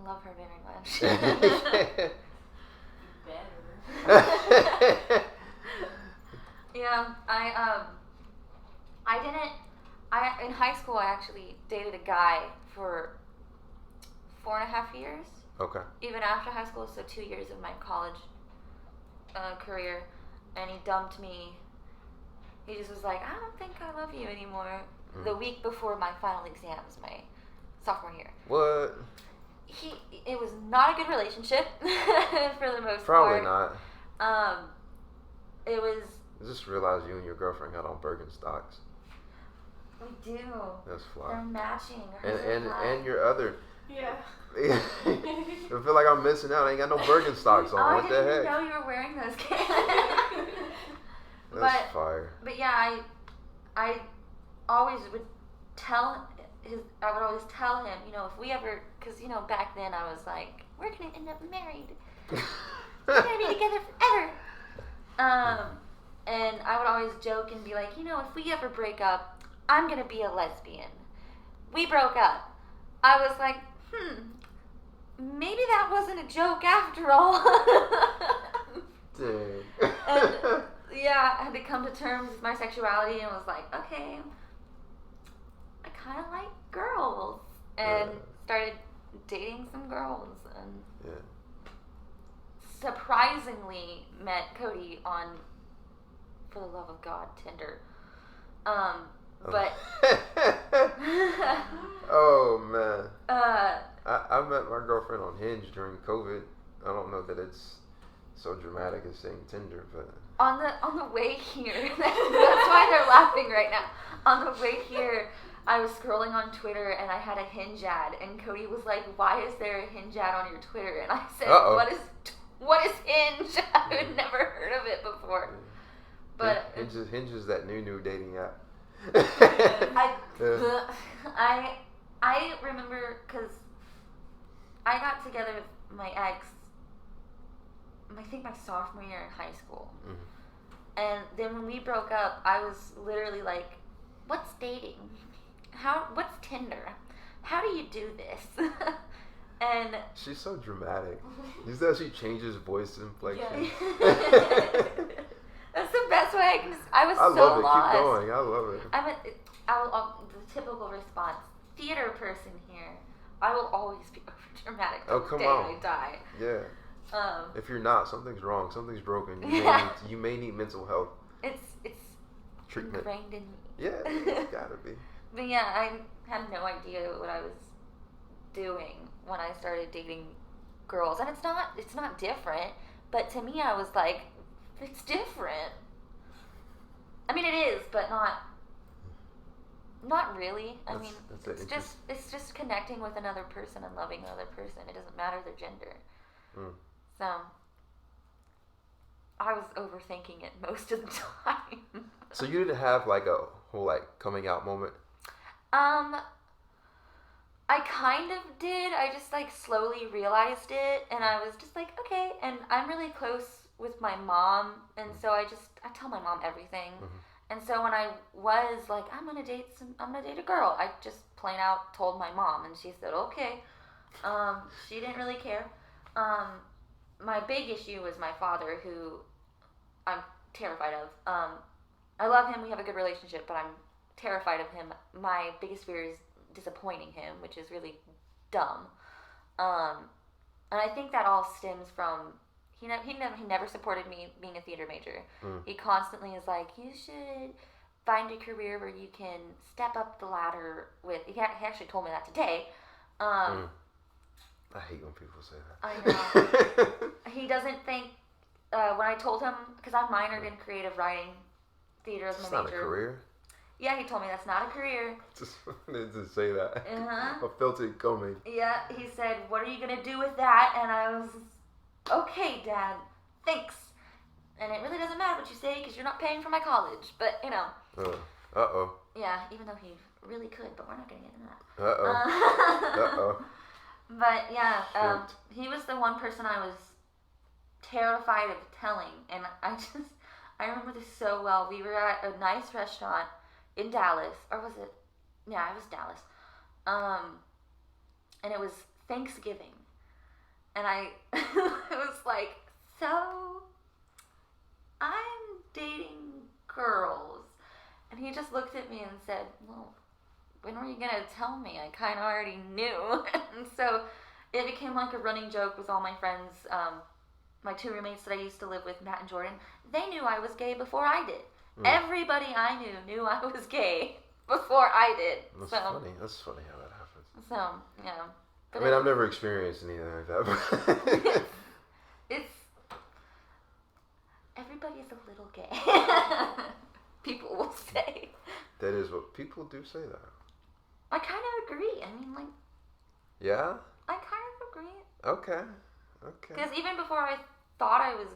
Love her very much. Better. Yeah, in high school I actually dated a guy for 4.5 years. Okay. Even after high school, so 2 years of my college career, and he dumped me. He just was like, I don't think I love you anymore. The week before my final exams, my sophomore year. What? It was not a good relationship for the most Probably part. not. It was. I just realized you and your girlfriend got on Birkenstocks. We do. That's fly. They're matching. And your other. Yeah. I feel like I'm missing out. I ain't got no Birkenstocks on. What the heck? I didn't know you were wearing those. That's fire. But yeah, I always would tell him, you know, if we ever, because, you know, back then I was like, we're going to end up married. We're going to be together forever. And I would always joke and be like, you know, if we ever break up, I'm going to be a lesbian. We broke up. I was like, maybe that wasn't a joke after all. Dang. And yeah, I had to come to terms with my sexuality and was like, okay, I kind of like girls. And started dating some girls. And surprisingly met Codie on, for the love of God, Tinder. But oh man, I met my girlfriend on Hinge during COVID. I don't know that it's so dramatic as saying Tinder, but on the way here, that's why they're laughing right now. On the way here, I was scrolling on Twitter and I had a Hinge ad, and Codie was like, "Why is there a Hinge ad on your Twitter?" And I said, "What is Hinge? I had never heard of it before." But Hinge is that new dating app. I remember because I got together with my ex, I think my sophomore year in high school. And then when we broke up, I was literally like, what's dating? What's Tinder? How do you do this? And she's so dramatic. You see how she changes voice inflection? That's the best way I can. I love it. lost. Keep going. I love it. The typical response. Theater person here. I will always be over dramatic. Oh, come day on. I die. Yeah. If you're not, something's wrong. Something's broken. You may need mental health. It's treatment. Ingrained in me. Yeah, it's gotta be. But yeah, I had no idea what I was doing when I started dating girls, and it's not different. But to me, I was like, it's different. I mean, it is, but not really. I mean, it's just connecting with another person and loving another person. It doesn't matter their gender. So I was overthinking it most of the time. So you didn't have like a whole like coming out moment? I kind of did. I just like slowly realized it, and I was just like, okay. And I'm really close with my mom, and so I tell my mom everything. And so when I was like, I'm gonna date a girl, I just plain out told my mom, and she said okay. She didn't really care. My big issue was my father, who I'm terrified of. I love him. We have a good relationship, but I'm terrified of him. My biggest fear is disappointing him, which is really dumb. And I think that all stems from he never supported me being a theater major. He constantly is like, you should find a career where you can step up the ladder with. He actually told me that today. I hate when people say that. I know. He doesn't think. When I told him, because I minored in creative writing, theater as my major. It's not a career. Yeah, he told me that's not a career. Just wanted to say that. I felt it coming. Yeah, he said, what are you going to do with that? And I was, okay, Dad, thanks. And it really doesn't matter what you say, because you're not paying for my college. But, you know. Uh-oh. Yeah, even though he really could, but we're not going to get into that. Uh-oh. But, yeah, he was the one person I was terrified of telling. And I remember this so well. We were at a nice restaurant in Dallas, or was it? Yeah, it was Dallas. And it was Thanksgiving. And it was like, so I'm dating girls. And he just looked at me and said, well, when were you going to tell me? I kind of already knew. And so it became like a running joke with all my friends. My two roommates that I used to live with, Matt and Jordan, they knew I was gay before I did. Everybody I knew I was gay before I did. That's funny. That's funny how that happens. So, yeah. But I mean, I've never experienced anything like that. it's everybody's a little gay. People will say. That is what people do say that. I kind of agree. I mean, like. Yeah? I kind of agree. Okay. Because even before I thought I was,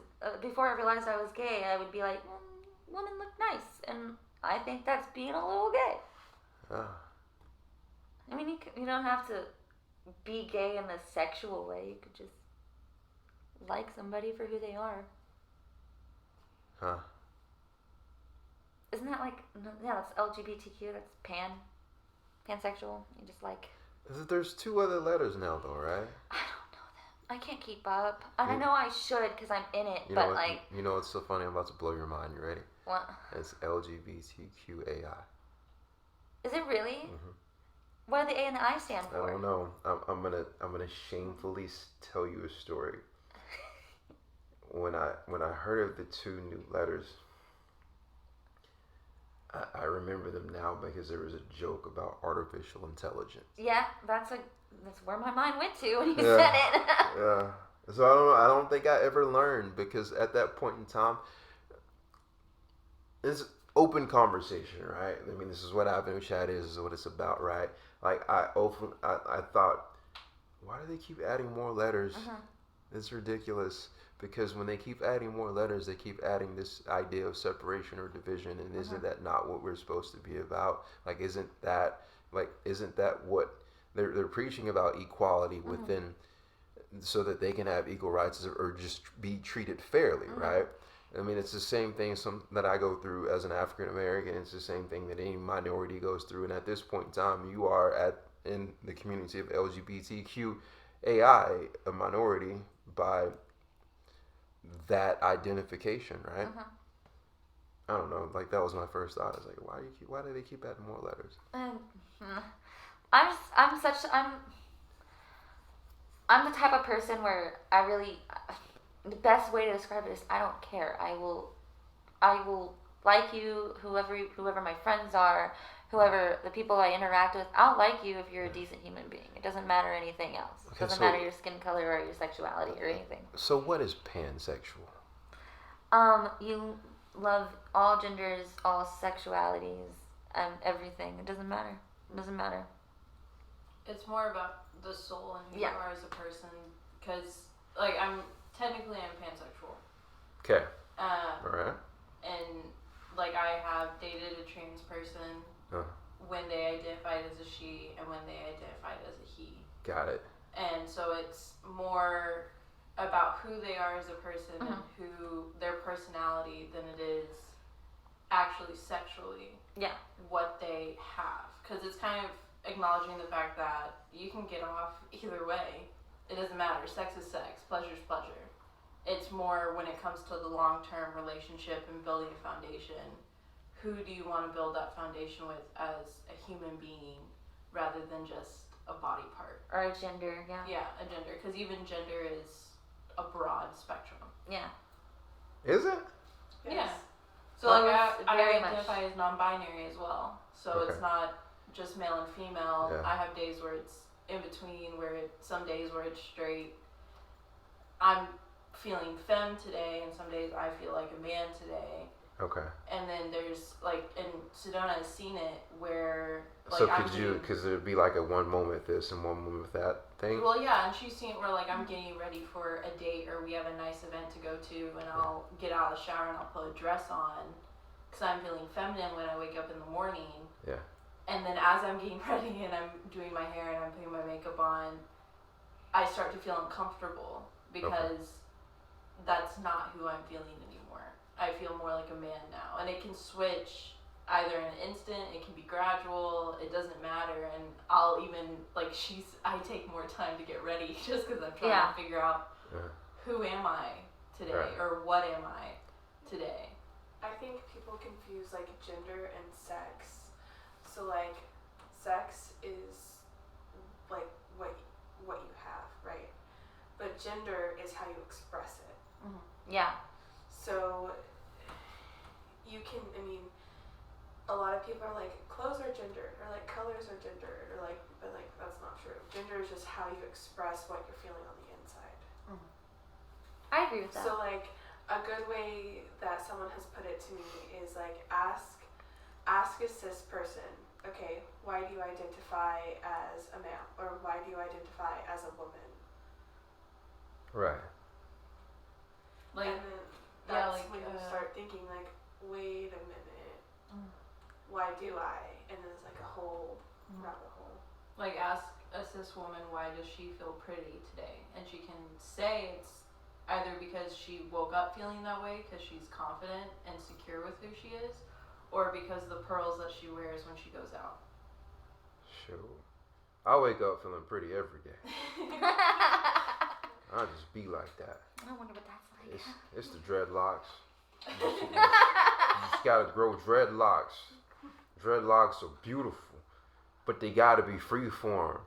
before I realized I was gay, I would be like, women look nice, and I think that's being a little gay. I mean, you don't have to be gay in a sexual way. You could just like somebody for who they are. Isn't that like, yeah, that's LGBTQ, that's pansexual. You just like. There's two other letters now, though, right? I don't know them. I can't keep up. And I know I should because I'm in it, but like. You know what's so funny? I'm about to blow your mind. You ready? What? It's LGBTQAI. Is it really? Mm-hmm. What do the A and the I stand for? I don't know. I'm gonna shamefully tell you a story. When I heard of the two new letters, I remember them now because there was a joke about artificial intelligence. Yeah, that's where my mind went to when you said it. Yeah. So I don't think I ever learned, because at that point in time, it's open conversation, right? I mean, this is what AvenusChat is. This is what it's about, right? Like I thought, why do they keep adding more letters? It's ridiculous. Because when they keep adding more letters, they keep adding this idea of separation or division, and isn't that not what we're supposed to be about? Like, isn't that what they're preaching about, equality within, so that they can have equal rights or just be treated fairly, right? I mean, it's the same thing that I go through as an African American. It's the same thing that any minority goes through. And at this point in time, you are in the community of LGBTQ AI, a minority by that identification, right? I don't know. Like, that was my first thought. I was like, why do they keep adding more letters? I'm the type of person where the best way to describe it is I don't care. I will like you, whoever my friends are, whoever the people I interact with. I'll like you if you're a decent human being. It doesn't matter anything else. It doesn't matter your skin color or your sexuality or anything. So what is pansexual? You love all genders, all sexualities, and everything. It doesn't matter. It doesn't matter. It's more about the soul and who you are as a person. Because, like, I'm pansexual. Okay. All right. And, like, I have dated a trans person when they identified as a she and when they identified as a he. Got it. And so it's more about who they are as a person and who their personality than it is actually sexually what they have. Because it's kind of acknowledging the fact that you can get off either way. It doesn't matter. Sex is sex. Pleasure is pleasure. It's more when it comes to the long-term relationship and building a foundation. Who do you want to build that foundation with as a human being rather than just a body part? Or a gender, Yeah, a gender. Because even gender is a broad spectrum. Yeah. Is it? Yeah. So Well, like I very identify as non-binary as well. So it's not just male and female. Yeah. I have days where it's in between, some days where it's straight. I'm feeling femme today, and some days I feel like a man today. Okay. And then there's like, and Sedona has seen it where like so because it'd be like a one moment this and one moment that thing. Well, yeah, and she's seen it where like I'm getting ready for a date or we have a nice event to go to, and I'll get out of the shower and I'll put a dress on because I'm feeling feminine when I wake up in the morning. Yeah. And then as I'm getting ready and I'm doing my hair and I'm putting my makeup on, I start to feel uncomfortable because that's not who I'm feeling anymore. I feel more like a man now, and it can switch either in an instant, it can be gradual, it doesn't matter, and I'll even, like, I take more time to get ready just because I'm trying to figure out who am I today, or what am I today. I think people confuse, like, gender and sex. So, like, sex is, like, what you have, right? But gender is how you express it. Mm-hmm. Yeah. So, you can, I mean, a lot of people are like, clothes are gendered, or like colors are gendered, or like, but like that's not true. Gender is just how you express what you're feeling on the inside. Mm-hmm. I agree with that. So like a good way that someone has put it to me is like ask a cis person, okay, why do you identify as a man, or why do you identify as a woman? Right. Like, and then that's when you start thinking like, wait a minute. Why do I? And then it's like a whole rabbit hole. Like, ask a cis woman, why does she feel pretty today? And she can say it's either because she woke up feeling that way because she's confident and secure with who she is, or because the pearls that she wears when she goes out. Sure. I wake up feeling pretty every day. I just be like that. I wonder what that's like. It's the dreadlocks. You just gotta grow dreadlocks. Dreadlocks are beautiful, but they gotta be freeform.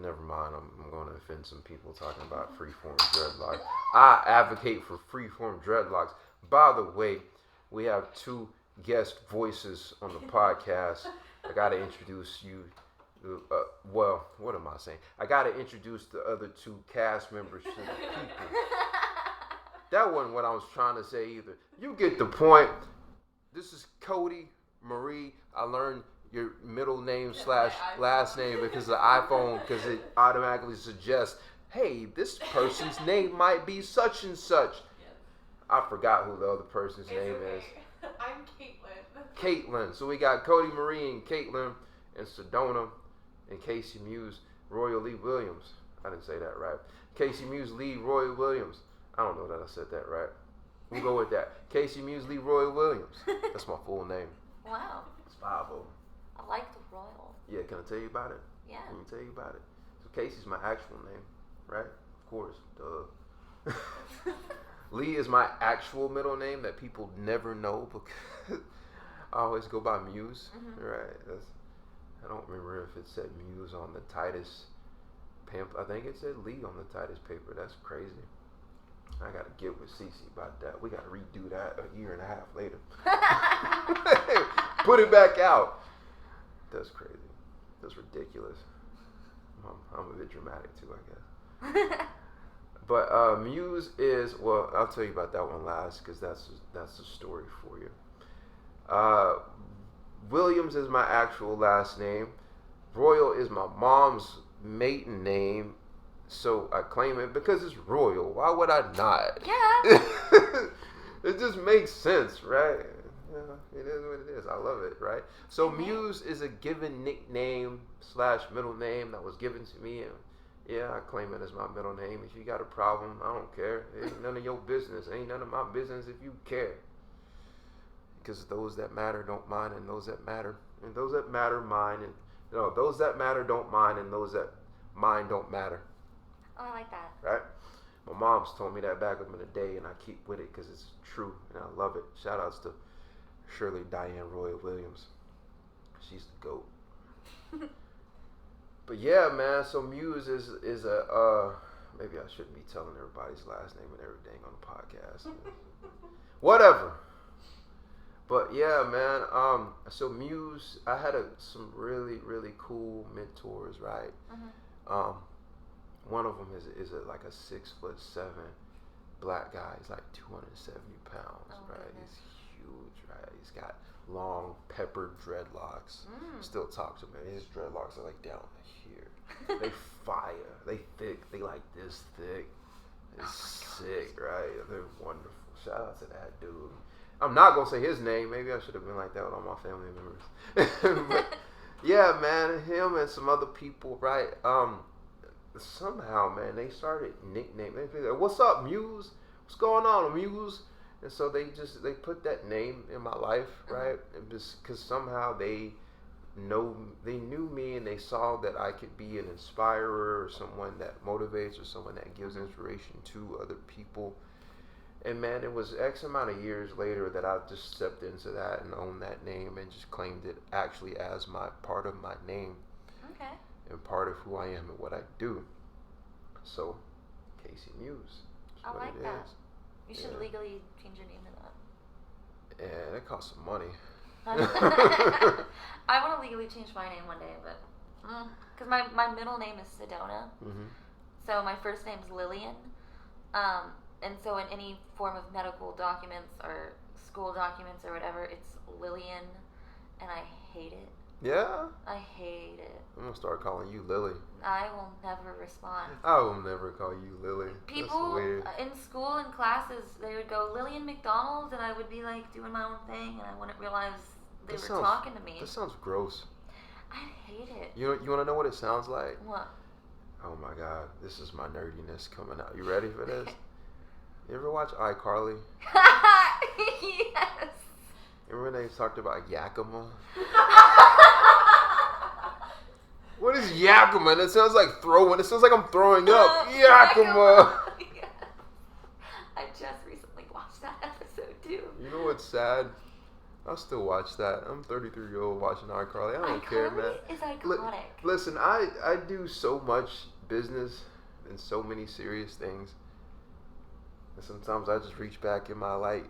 Never mind, I'm gonna offend some people talking about freeform dreadlocks. I advocate for freeform dreadlocks. By the way, we have two guest voices on the podcast. I gotta introduce you. Well, what am I saying? I gotta introduce the other two cast members to the people. That wasn't what I was trying to say either. You get the point. This is Codie Marie. I learned your middle name / last name because of the iPhone, because it automatically suggests, hey, this person's name might be such and such. Yes. I forgot who the other person's name is. I'm Kaitlyn. Kaitlyn. So we got Codie Marie and Kaitlyn and Sedona and Casey Muse, Royal Lee Williams. I didn't say that right. Casey Muse Lee Roy Williams. I don't know that I said that right. We'll go with that. Casey Muse Lee Roy Williams. That's my full name. Wow. It's 5-0. I like the royal. Yeah, can I tell you about it? Yeah. Let me tell you about it. So Casey's my actual name, right? Of course, duh. Lee is my actual middle name that people never know because I always go by Muse, right? I don't remember if it said Muse on the Titus pamphlet. I think it said Lee on the Titus paper. That's crazy. I gotta get with Cece about that. We gotta redo that a year and a half later. Put it back out. That's crazy. That's ridiculous. I'm a bit dramatic too, I guess. But Muse is, well, I'll tell you about that one last because that's a story for you. Williams is my actual last name. Royal is my mom's maiden name. So I claim it because it's royal. Why would I not? Yeah. It just makes sense, right? Yeah, it is what it is. I love it, right? So Muse is a given nickname / middle name that was given to me. And yeah, I claim it as my middle name. If you got a problem, I don't care. It ain't none of your business. It ain't none of my business if you care. Because those that matter don't mind, and those that matter, and those that matter mind, and those that matter don't mind, and those that mind don't matter. Oh, I like that. Right? My mom's told me that back up in the day, and I keep with it because it's true, and I love it. Shout outs to Shirley Diane Roy Williams. She's the GOAT. But yeah, man, so Muse is a, maybe I shouldn't be telling everybody's last name and everything on the podcast. Whatever. But yeah, man, so Muse, I had some really, really cool mentors, right? Mm-hmm. One of them is like a 6'7" black guy. He's like 270 pounds, right? Goodness. He's huge, right? He's got long peppered dreadlocks. Still talk to him. His dreadlocks are like down here. They fire. They thick. They like this thick. It's sick, right? They're wonderful. Shout out to that dude. I'm not gonna say his name. Maybe I should have been like that with all my family members. But yeah, man, him and some other people, right? Somehow, man, they started nicknaming. They like, "What's up, Muse? What's going on, Muse?" And so they put that name in my life, right? Because somehow they knew me and they saw that I could be an inspirer or someone that motivates or someone that gives inspiration to other people. And man, it was X amount of years later that I just stepped into that and owned that name and just claimed it actually as my part of my name. Okay. And part of who I am and what I do. So, Casey Muse. I like that. You should legally change your name to that. Yeah, that costs some money. I want to legally change my name one day, but because my middle name is Sedona, so my first name is Lillian, and so in any form of medical documents or school documents or whatever, it's Lillian, and I hate it. Yeah? I hate it. I'm going to start calling you Lily. I will never respond. I will never call you Lily. People in school and classes, they would go, Lillian McDonald, and I would be like doing my own thing, and I wouldn't realize they were talking to me. That sounds gross. I hate it. You want to know what it sounds like? What? Oh my God, this is my nerdiness coming out. You ready for this? You ever watch iCarly? Yes. Remember when they talked about Yakima? What is Yakima? It sounds like throwing. It sounds like I'm throwing up. Yakima. Yeah. I just recently watched that episode too. You know what's sad? I'll still watch that. I'm 33-year-old watching iCarly. I don't care, man. Is iconic. Listen, I do so much business and so many serious things. And sometimes I just reach back in my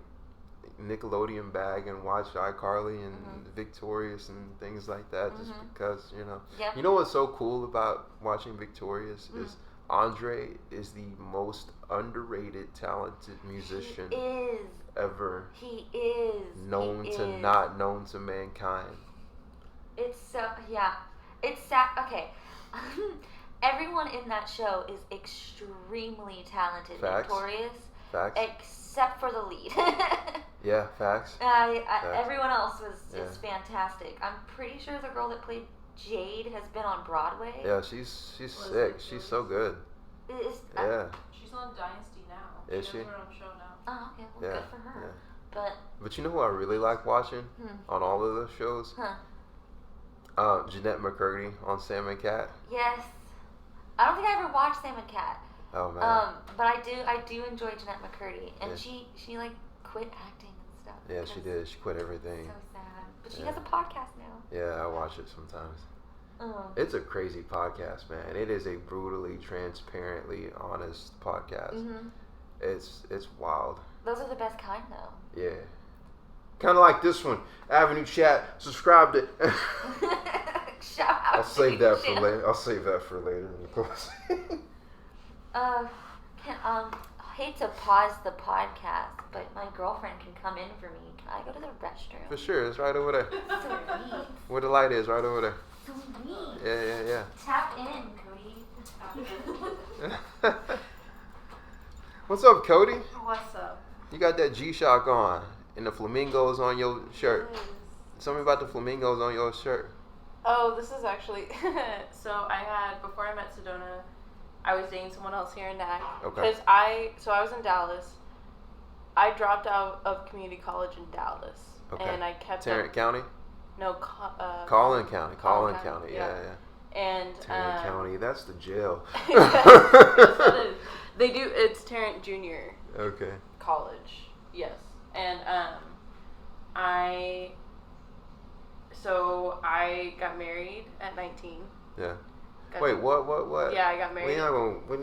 Nickelodeon bag and watch iCarly and Victorious and things like that just because, Yep. You know what's so cool about watching Victorious is Andre is the most underrated, talented musician ever. He is. Not known to mankind. It's so, yeah. It's sad. Okay. Everyone in that show is extremely talented. Facts. Victorious. Facts. Except for the lead. Yeah, facts. Facts. Everyone else was just fantastic. I'm pretty sure the girl that played Jade has been on Broadway. Yeah, she's sick. She's so good. Yeah. She's on Dynasty now. Is she? Her own show now. Oh, okay. Well, good for her. Yeah. But you know who I really like watching on all of those shows? Jeanette McCurdy on Sam and Cat. Yes. I don't think I ever watched Sam and Cat. Oh man. But I do enjoy Jeanette McCurdy, and she like quit acting and stuff. Yeah, she did. She quit everything. So sad. But she has a podcast now. Yeah, I watch it sometimes. It's a crazy podcast, man. It is a brutally, transparently honest podcast. It's wild. Those are the best kind, though. Yeah. Kind of like this one. AvenueChat. Subscribe to. Shout out. I'll save that for later. I hate to pause the podcast, but my girlfriend can come in for me. Can I go to the restroom? For sure, it's right over there. Sweet. Where the light is, right over there. Sweet. Yeah. Tap in, Codie. What's up, Codie? What's up? You got that G-Shock on, and the flamingos on your shirt. Tell me about the flamingos on your shirt. Oh, this is actually so I had, before I met Sedona, I was dating someone else here in NAC. Okay. Because I was in Dallas. I dropped out of community college in Dallas. Okay. And I kept Tarrant County? No, Collin County. Collin Collin County. yeah. Yeah. And Tarrant County, that's the jail. Yes, that is. They do. It's Tarrant Junior Okay. College. Yes, and I got married at 19. Yeah. Wait, what? Yeah, I got married. Wait. No. Hold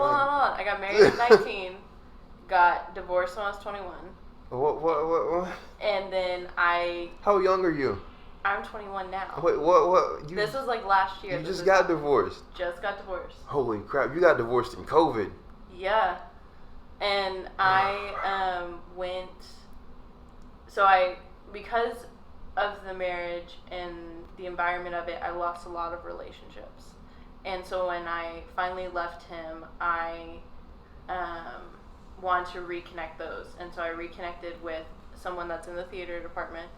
on. I got married at 19. Got divorced when I was 21. What? And then How young are you? I'm 21 now. Wait, what? This was like last year. You just got divorced. Just got divorced. Holy crap! You got divorced in COVID. Yeah, and I went. So because of the marriage and the environment of it, I lost a lot of relationships. And so when I finally left him, I wanted to reconnect those. And so I reconnected with someone that's in the theater department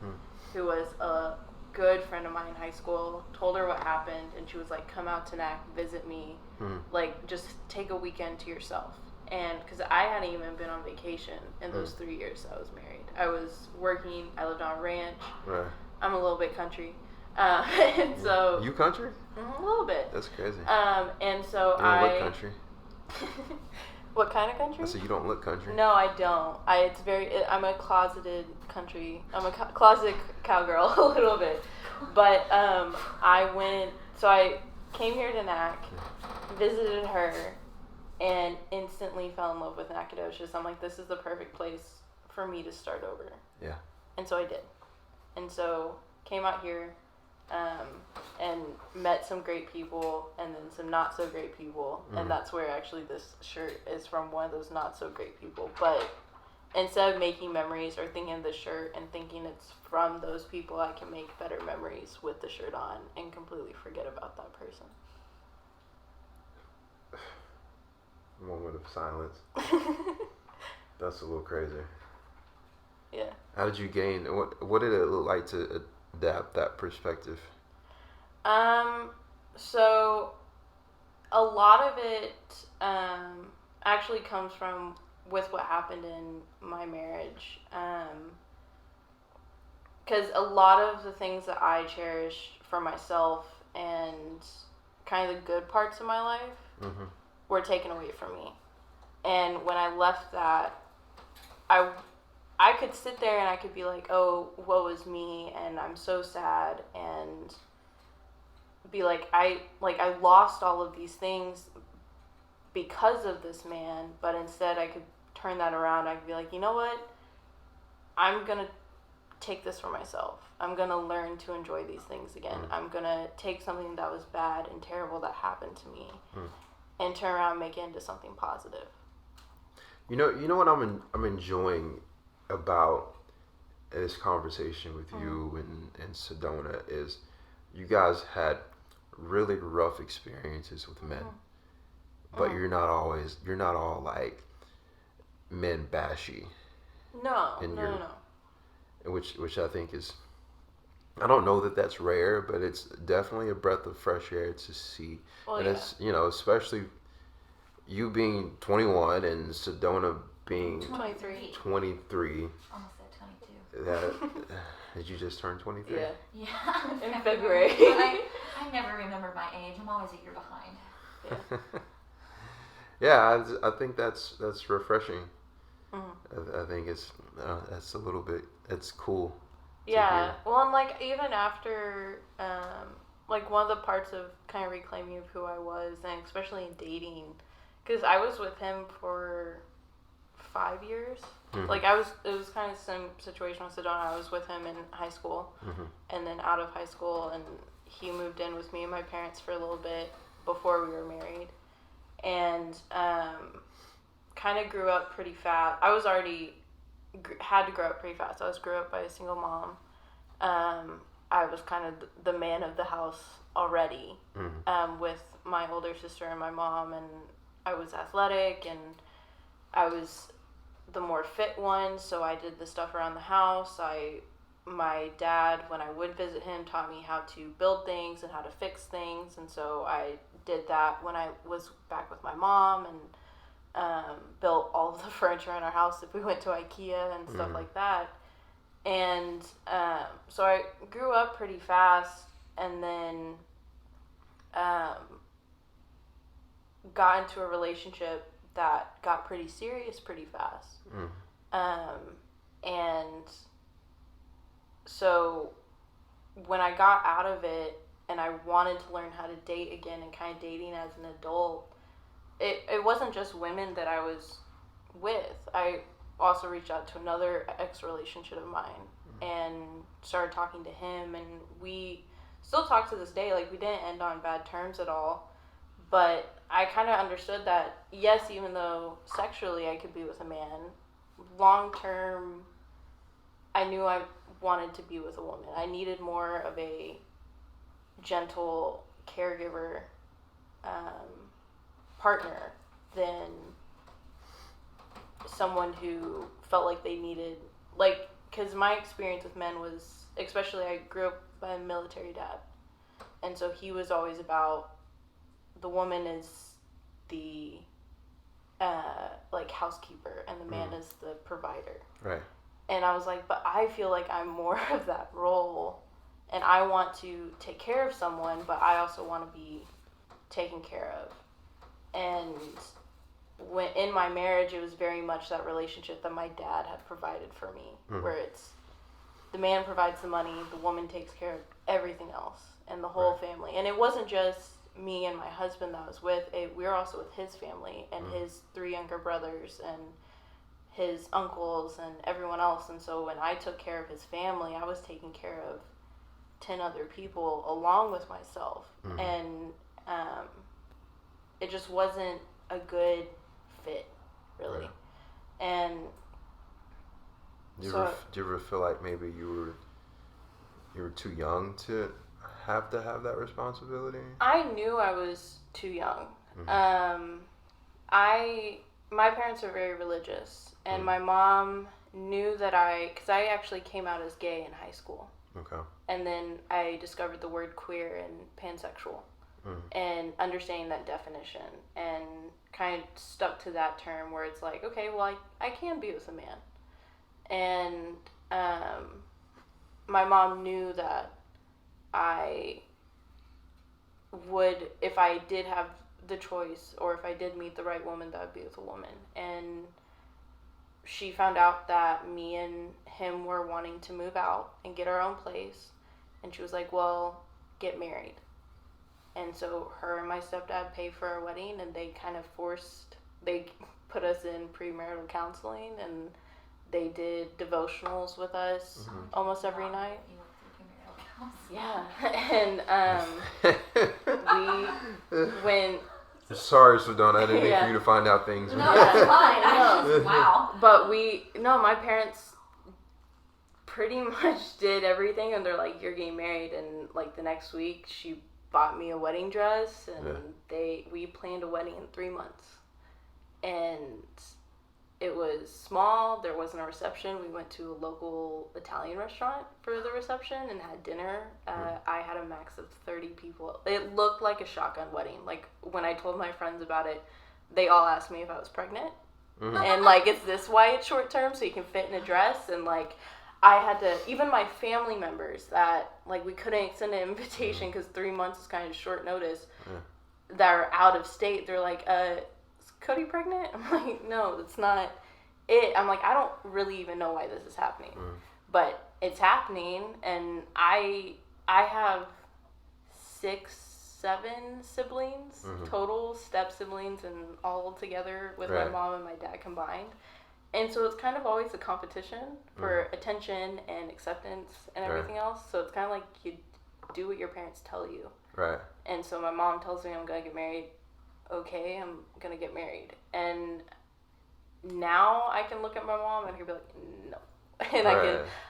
who was a good friend of mine in high school. Told her what happened, and she was like, come out to NAC, visit me. Like, just take a weekend to yourself. And because I hadn't even been on vacation in those 3 years I was married. I was working. I lived on a ranch. Right. I'm a little bit country. And so... You country? A little bit. That's crazy. And so you don't look country. What kind of country? I said you don't look country. No, I don't. I'm a closeted country. I'm a closet cowgirl a little bit. But I came here to NAC, visited her, and instantly fell in love with Nacogdoches. I'm like, this is the perfect place for me to start over. Yeah. And so I did. And so came out here and met some great people and then some not so great people. And that's where actually this shirt is from, one of those not so great people. But instead of making memories or thinking of the shirt and thinking it's from those people, I can make better memories with the shirt on and completely forget about that person. Moment of silence. That's a little crazy. Yeah. How did you gain? What did it look like to adapt that perspective? So a lot of it actually comes from with what happened in my marriage. Because a lot of the things that I cherished for myself and kind of the good parts of my life were taken away from me. And when I left that, I could sit there and I could be like, oh, woe is me, and I'm so sad, and be like, I lost all of these things because of this man, but instead I could turn that around. I could be like, you know what? I'm going to take this for myself. I'm going to learn to enjoy these things again. I'm going to take something that was bad and terrible that happened to me and turn around and make it into something positive. You know what I'm enjoying about this conversation with you and Sedona is you guys had really rough experiences with men, but you're not all like men bashy. No. Which I think is, I don't know that that's rare, but it's definitely a breath of fresh air to see. Well, and yeah. it's, especially you being 21 and Sedona being 23. 23. Almost at 22. Did you just turn 23? Yeah. Yeah. In February. I never remember my age. I'm always a year behind. Yeah, I think that's refreshing. Mm-hmm. I think that's a little bit, it's cool. Yeah. Well, and like even after, like one of the parts of kind of reclaiming of who I was, and especially in dating, because I was with him for 5 years. Mm-hmm. Like it was kind of the same situation with Sedona. I was with him in high school, and then out of high school, and he moved in with me and my parents for a little bit before we were married, and kind of grew up pretty fast. I was already had to grow up pretty fast. I grew up by a single mom. I was kind of the man of the house already, with my older sister and my mom, and I was athletic, and I was the more fit one, so I did the stuff around the house. My dad, when I would visit him, taught me how to build things and how to fix things, and so I did that when I was back with my mom, and built all of the furniture in our house if we went to IKEA and stuff like that. And so I grew up pretty fast, and then got into a relationship that got pretty serious pretty fast. And so when I got out of it and I wanted to learn how to date again and kind of dating as an adult, it wasn't just women that I was with. I also reached out to another ex-relationship of mine and started talking to him, and we still talk to this day. Like, we didn't end on bad terms at all, but I kind of understood that, yes, even though sexually I could be with a man, long term I knew I wanted to be with a woman. I needed more of a gentle caregiver partner than someone who felt like they needed, like, because my experience with men was, especially I grew up by a military dad, and so he was always about the woman is the like housekeeper and the man is the provider. Right. And I was like, but I feel like I'm more of that role, and I want to take care of someone, but I also want to be taken care of. And when in my marriage, it was very much that relationship that my dad had provided for me, where it's the man provides the money, the woman takes care of everything else, and the whole family. And it wasn't just me and my husband that I was with. We were also with his family and his 3 younger brothers and his uncles and everyone else. And so when I took care of his family, I was taking care of 10 other people along with myself. And it just wasn't a good fit, really. Right. And do you ever feel like maybe you were too young to have that responsibility? I knew I was too young. My parents are very religious, and my mom knew that because I actually came out as gay in high school. Okay. And then I discovered the word queer and pansexual, and understanding that definition, and kind of stuck to that term where it's like, okay, well, I can be with a man. And my mom knew that I would, if I did have the choice, or if I did meet the right woman, that would be with a woman. And she found out that me and him were wanting to move out and get our own place, and she was like, well, get married. And so her and my stepdad paid for our wedding, and they kind of they put us in premarital counseling, and they did devotionals with us almost every night. Yeah. And sorry, Sedona, I didn't mean for you to find out things. No, that's fine. Wow. But my parents pretty much did everything, and they're like, you're getting married, and like the next week she bought me a wedding dress, and we planned a wedding in 3 months. And it was small. There wasn't a reception. We went to a local Italian restaurant for the reception and had dinner. I had a max of 30 people. It looked like a shotgun wedding. Like, when I told my friends about it, they all asked me if I was pregnant. And like, is this why it's short term, so you can fit in a dress? And like, I had to, even my family members that, like, we couldn't extend an invitation because 3 months is kind of short notice, that are out of state, they're like, is Codie pregnant? I'm like, no, that's not it. I'm like, I don't really even know why this is happening. But it's happening, and I have 6, 7 siblings, total step siblings, and all together with my mom and my dad combined. And so it's kind of always a competition for attention and acceptance and everything else. So it's kind of like you do what your parents tell you. Right. And so my mom tells me I'm going to get married. Okay, I'm going to get married. And now I can look at my mom and I can be like, no. And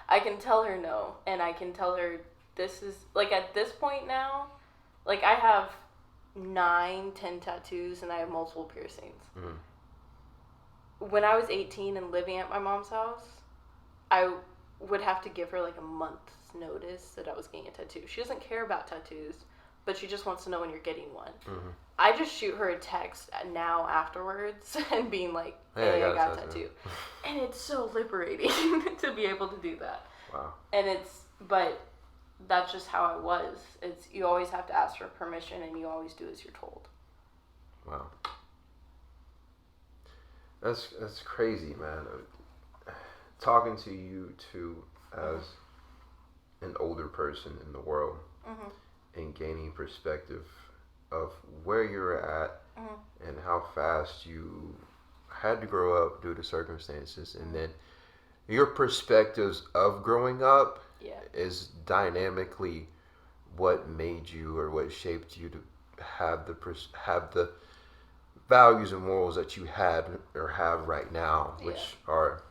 I can tell her no. And I can tell her this is, like, at this point now, like, I have 9, 10 tattoos and I have multiple piercings. When I was 18 and living at my mom's house, I would have to give her like a month's notice that I was getting a tattoo. She doesn't care about tattoos, but she just wants to know when you're getting one. I just shoot her a text now afterwards and being like, hey, I got a tattoo. And it's so liberating to be able to do that. Wow. And but that's just how I was. You always have to ask for permission and you always do as you're told. Wow. That's crazy, man. Talking to you too as an older person in the world and gaining perspective of where you're at and how fast you had to grow up due to circumstances, and then your perspectives of growing up is dynamically what made you or what shaped you to have the values and morals that you had or have right now, which are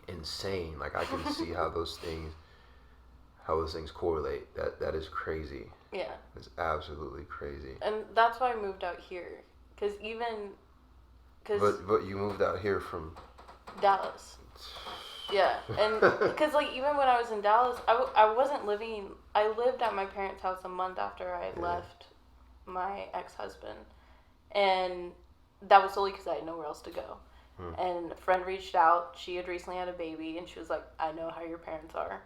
insane. Like, I can see how those things correlate. That is crazy. Yeah. It's absolutely crazy. And that's why I moved out here. But you moved out here from Dallas. Yeah. And because, like, even when I was in Dallas, I wasn't living, I lived at my parents' house a month after I had left my ex-husband. And that was solely because I had nowhere else to go. And a friend reached out. She had recently had a baby, and she was like, I know how your parents are.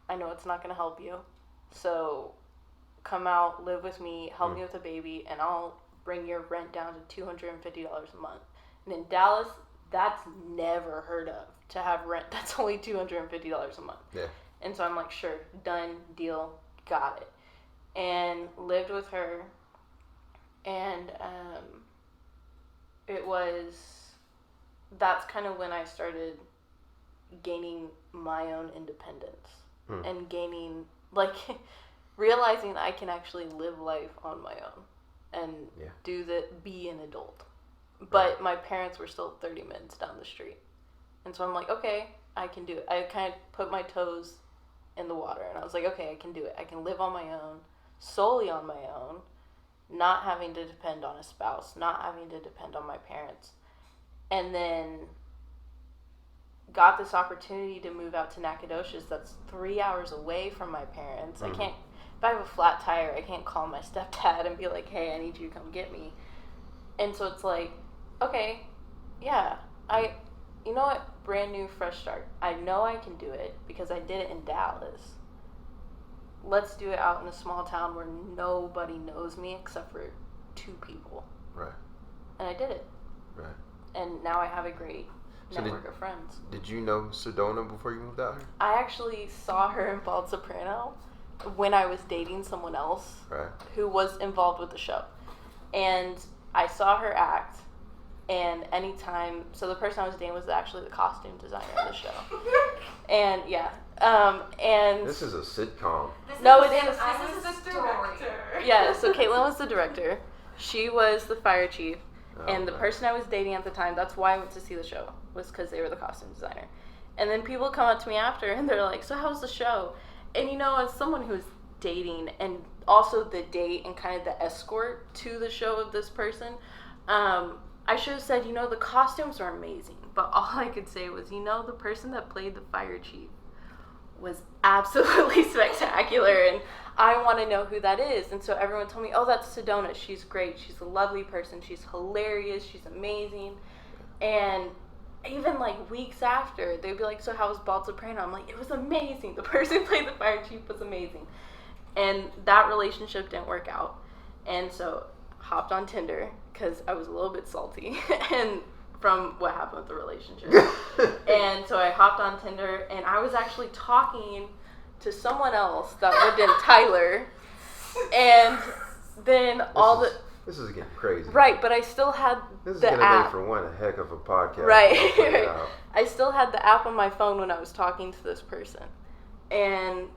I know it's not going to help you. So come out, live with me, help me with the baby, and I'll bring your rent down to $250 a month. And in Dallas, that's never heard of, to have rent that's only $250 a month. Yeah. And so I'm like, sure, done, deal, got it. And lived with her. And that's kind of when I started gaining my own independence and gaining, like, realizing I can actually live life on my own and be an adult. But my parents were still 30 minutes down the street. And so I'm like, okay, I can do it. I kind of put my toes in the water and I was like, okay, I can do it. I can live on my own, solely on my own, not having to depend on a spouse, not having to depend on my parents. And then got this opportunity to move out to Nacogdoches that's 3 hours away from my parents. I can't, if I have a flat tire, I can't call my stepdad and be like, hey, I need you to come get me. And so it's like, okay, yeah, you know what, brand new, fresh start. I know I can do it because I did it in Dallas. Let's do it out in a small town where nobody knows me except for 2 people. Right. And I did it. Right. And now I have a great network of friends. Did you know Sedona before you moved out here? I actually saw her in Bald Soprano when I was dating someone else who was involved with the show. And I saw her act, and anytime, so the person I was dating was actually the costume designer of the show. And and this is a sitcom. This is the director. Yeah, so Kaitlyn was the director. She was the fire chief. And the person I was dating at the time, that's why I went to see the show, was because they were the costume designer. And then people come up to me after, and they're like, so how's the show? And, you know, as someone who's dating, and also the date and kind of the escort to the show of this person, I should have said, you know, the costumes are amazing. But all I could say was, you know, the person that played the fire chief was absolutely spectacular, and I want to know who that is. And so everyone told me, oh, that's Sedona. She's great. She's a lovely person. She's hilarious. She's amazing. And even like weeks after, they'd be like, so how was Bald Soprano? I'm like, it was amazing. The person who played the fire chief was amazing. And that relationship didn't work out. And so hopped on Tinder because I was a little bit salty and from what happened with the relationship. And so I hopped on Tinder, and I was actually talking to someone else that lived in Tyler. And then This is getting crazy. Right, but I still had this is the gonna app. make for one a heck of a podcast. Right. I still had the app on my phone when I was talking to this person. And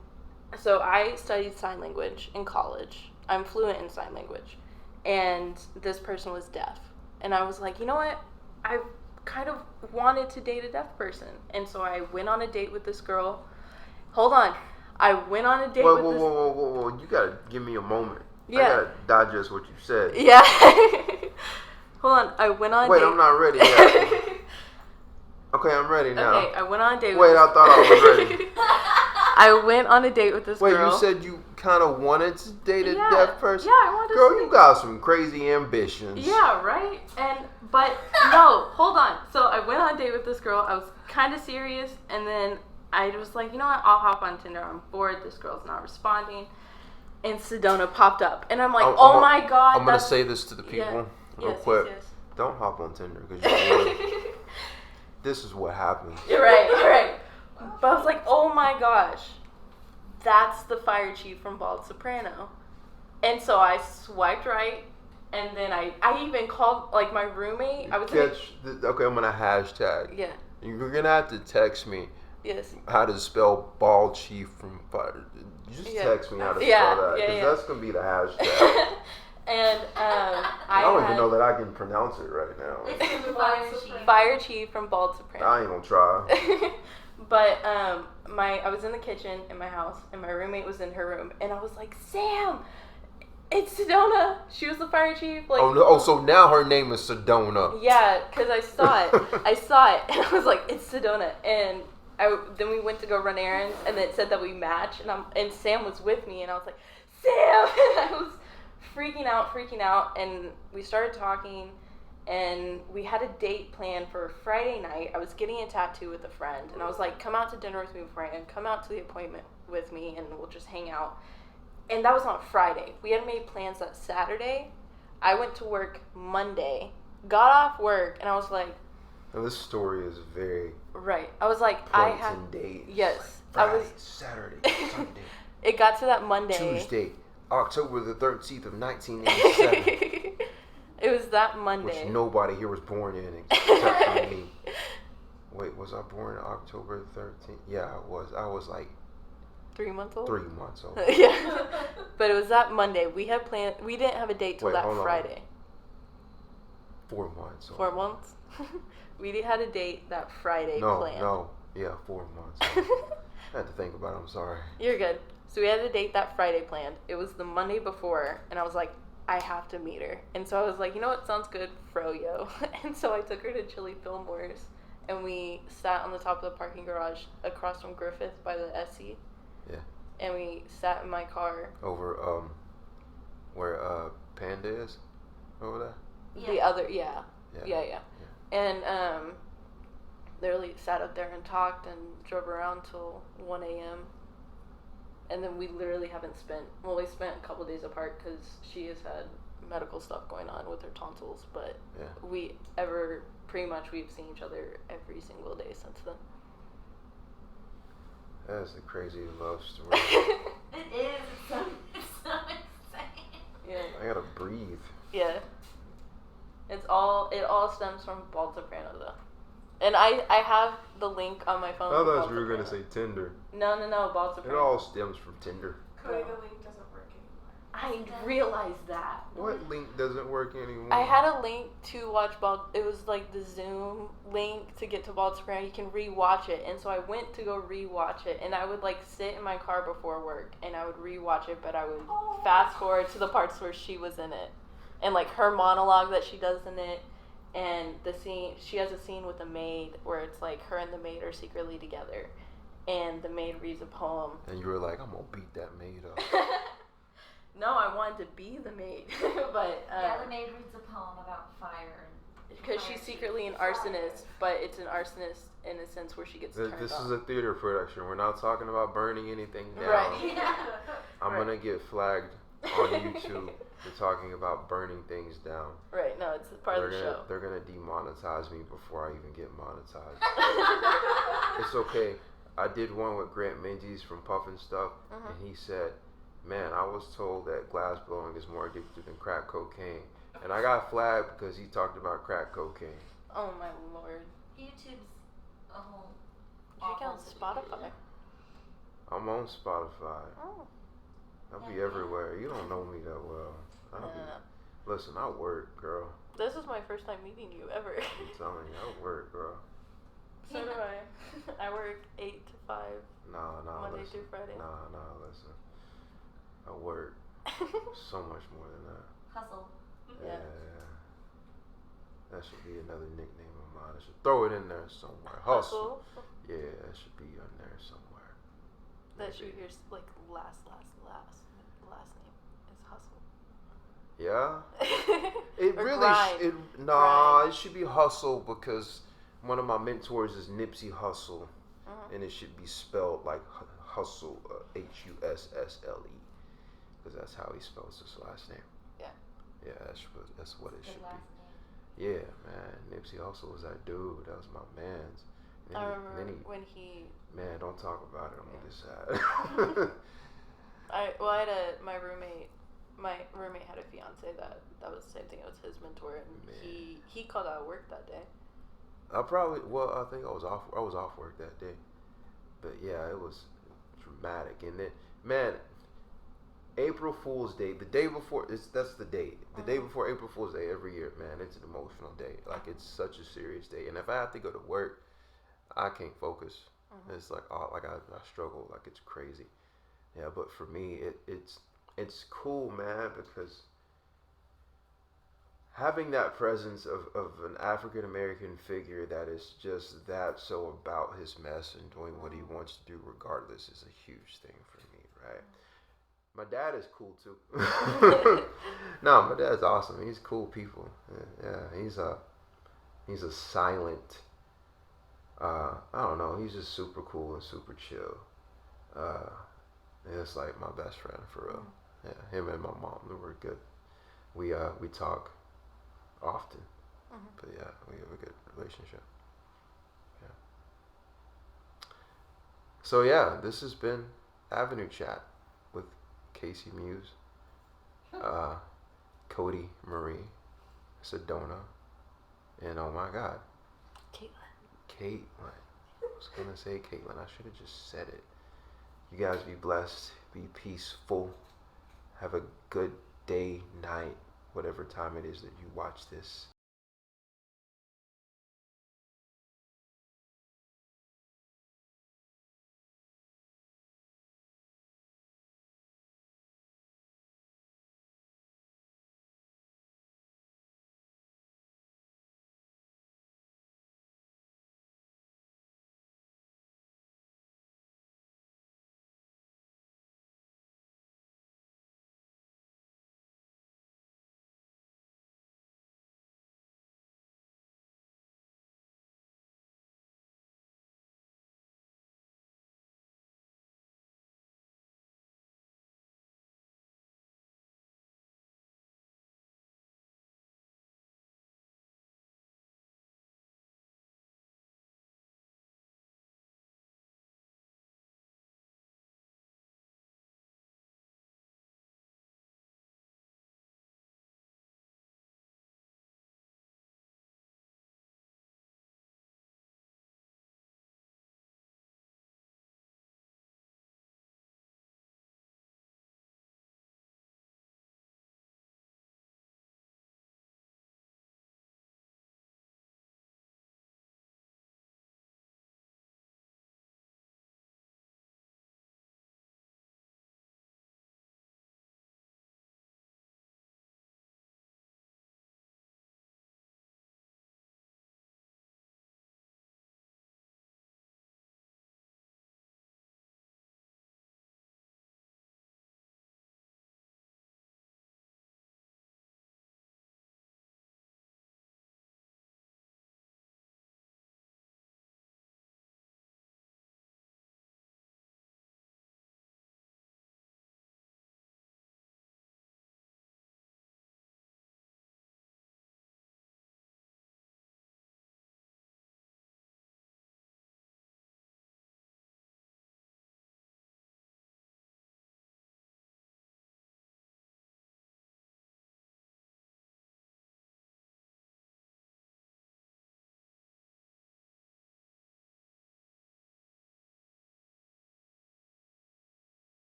so I studied sign language in college. I'm fluent in sign language. And this person was deaf. And I was like, you know what? I kind of wanted to date a deaf person. And so I went on a date with this girl. Hold on. I went on a date with this... Whoa. You gotta give me a moment. Yeah. I gotta digest what you said. Yeah. Hold on. I went on a date... Wait, I'm not ready yet. Okay, I'm ready now. Okay, I went on a date with... Wait, I thought I was ready. I went on a date with this girl. Wait, you said you kind of wanted to date a deaf person? Yeah, I wanted to. Girl, you got some crazy ambitions. Yeah, right? But no, hold on. So I went on a date with this girl. I was kind of serious, and then I was like, you know what? I'll hop on Tinder. I'm bored. This girl's not responding. And Sedona popped up. And I'm like, oh my God. I'm going to say this to the people real quick. Yes. Don't hop on Tinder because this is what happens. You're right. But I was like, oh my gosh, that's the fire chief from Bald Soprano. And so I swiped right, and then I even called, like, my roommate. Okay, I'm going to hashtag. Yeah. You're going to have to text me. Yes. How to spell Bald Chief from Fire. Just text me how to spell that, because that's going to be the hashtag. And I don't even know that I can pronounce it right now. It's the Fire Chief from Bald Soprano. I ain't going to try. But I was in the kitchen in my house, and my roommate was in her room, and I was like, Sam, it's Sedona. She was the fire chief. Like, so now her name is Sedona. Yeah, because I saw it. And I was like, it's Sedona. And then we went to go run errands, and it said that we matched, and Sam was with me, and I was like, Sam! And I was freaking out, and we started talking. And we had a date planned for Friday night. I was getting a tattoo with a friend. And I was like, come out to dinner with me, friend. Come out to the appointment with me, and we'll just hang out. And that was on Friday. We had made plans that Saturday. I went to work Monday. Got off work, and I was like... Now this story is very... Right. I was like, points and days. Yes. Friday, Saturday, Sunday. It got to that Monday. Tuesday, October the 13th of 1987. It was that Monday. Which nobody here was born in except for me. Wait, was I born October 13th? Yeah, I was. I was like 3 months old? 3 months old. Yeah. But it was that Monday. We had planned. We didn't have a date till that Friday. 4 months old. 4 months? We had a date that Friday planned. Yeah, 4 months old. I had to think about it. I'm sorry. You're good. So we had a date that Friday planned. It was the Monday before, and I was like, I have to meet her. And so I was like, you know what sounds good? Froyo. And so I took her to Chili Fillmore's, and we sat on the top of the parking garage across from Griffith by the SC. Yeah. And we sat in my car. Over, where, Panda is? Over there? Yeah. The other, yeah. And, literally sat up there and talked and drove around till 1 a.m. And then we literally we spent a couple days apart because she has had medical stuff going on with her tonsils. But we've seen each other every single day since then. That is a crazy love story. It is. It's so insane. Yeah. I gotta breathe. Yeah. It all stems from Bald Soprano though. And I have the link on my phone. I thought you were going to say Tinder. No, Bald Soprano. It all stems from Tinder. Codie, the link doesn't work anymore. I realized that. What link doesn't work anymore? I had a link to watch it was like the Zoom link to get to Bald Soprano. You can rewatch it. And so I went to go rewatch it. And I would like sit in my car before work and I would rewatch it, but I would fast forward to the parts where she was in it. And like her monologue that she does in it. And the scene, she has a scene with a maid where it's like her and the maid are secretly together. And the maid reads a poem. And you were like, I'm going to beat that maid up. No, I wanted to be the maid. But the maid reads a poem about fire. Because she's secretly an arsonist, but it's an arsonist in a sense where she gets turned This on. is a theater production. We're not talking about burning anything down. Right. I'm going to get flagged on YouTube for talking about burning things down. Right, no, it's part of the show. They're going to demonetize me before I even get monetized. It's okay. I did one with Grant Menzies from Puffin Stuff, and he said, man, I was told that glass blowing is more addictive than crack cocaine. And I got flagged because he talked about crack cocaine. Oh my lord. YouTube's a whole. You should get on Spotify. I'm on Spotify. Oh. I'll be everywhere. You don't know me that well. Listen, I work, girl. This is my first time meeting you ever. I'm telling you, I work, girl. So do I. I work 8 to 5. Nah, Monday listen. through Friday. Nah, listen. I work so much more than that. Hustle. Yeah. That should be another nickname of mine. I should throw it in there somewhere. Hustle. Yeah, that should be in there somewhere. That should be your like last name is Hustle. Yeah. It Or really grind. It should be Hustle because one of my mentors is Nipsey Hussle, and it should be spelled like Hustle, Hussle, because that's how he spells his last name. Yeah, that's what it should be. Yeah, man, Nipsey Hussle was that dude. That was my man's. I remember when he. Man, don't talk about it. I'm gonna get sad. My roommate. My roommate had a fiance that was the same thing. It was his mentor, and he called out of work that day. I think I was off work that day, but yeah, it was dramatic. And then, man, April Fool's Day, the day before, that's the date. The day before April Fool's Day every year, man, it's an emotional day. Like, it's such a serious day. And if I have to go to work, I can't focus. It's like, I struggle. Like, it's crazy. Yeah, but for me, it's cool, man, because having that presence of an African American figure that is just that so about his mess and doing what he wants to do regardless is a huge thing for me, right? My dad is cool too. No, my dad's awesome. He's cool people. Yeah, he's a silent. I don't know. He's just super cool and super chill. It's like my best friend for real. Yeah, him and my mom, we're good. We talk often, but yeah, we have a good relationship. Yeah. So yeah, this has been AvenueChat with Casey Muse, Codie Marie, Sedona, and oh my God, Kaitlyn. I was gonna say Kaitlyn. I should have just said it. You guys be blessed, be peaceful, have a good day, night, whatever time it is that you watch this.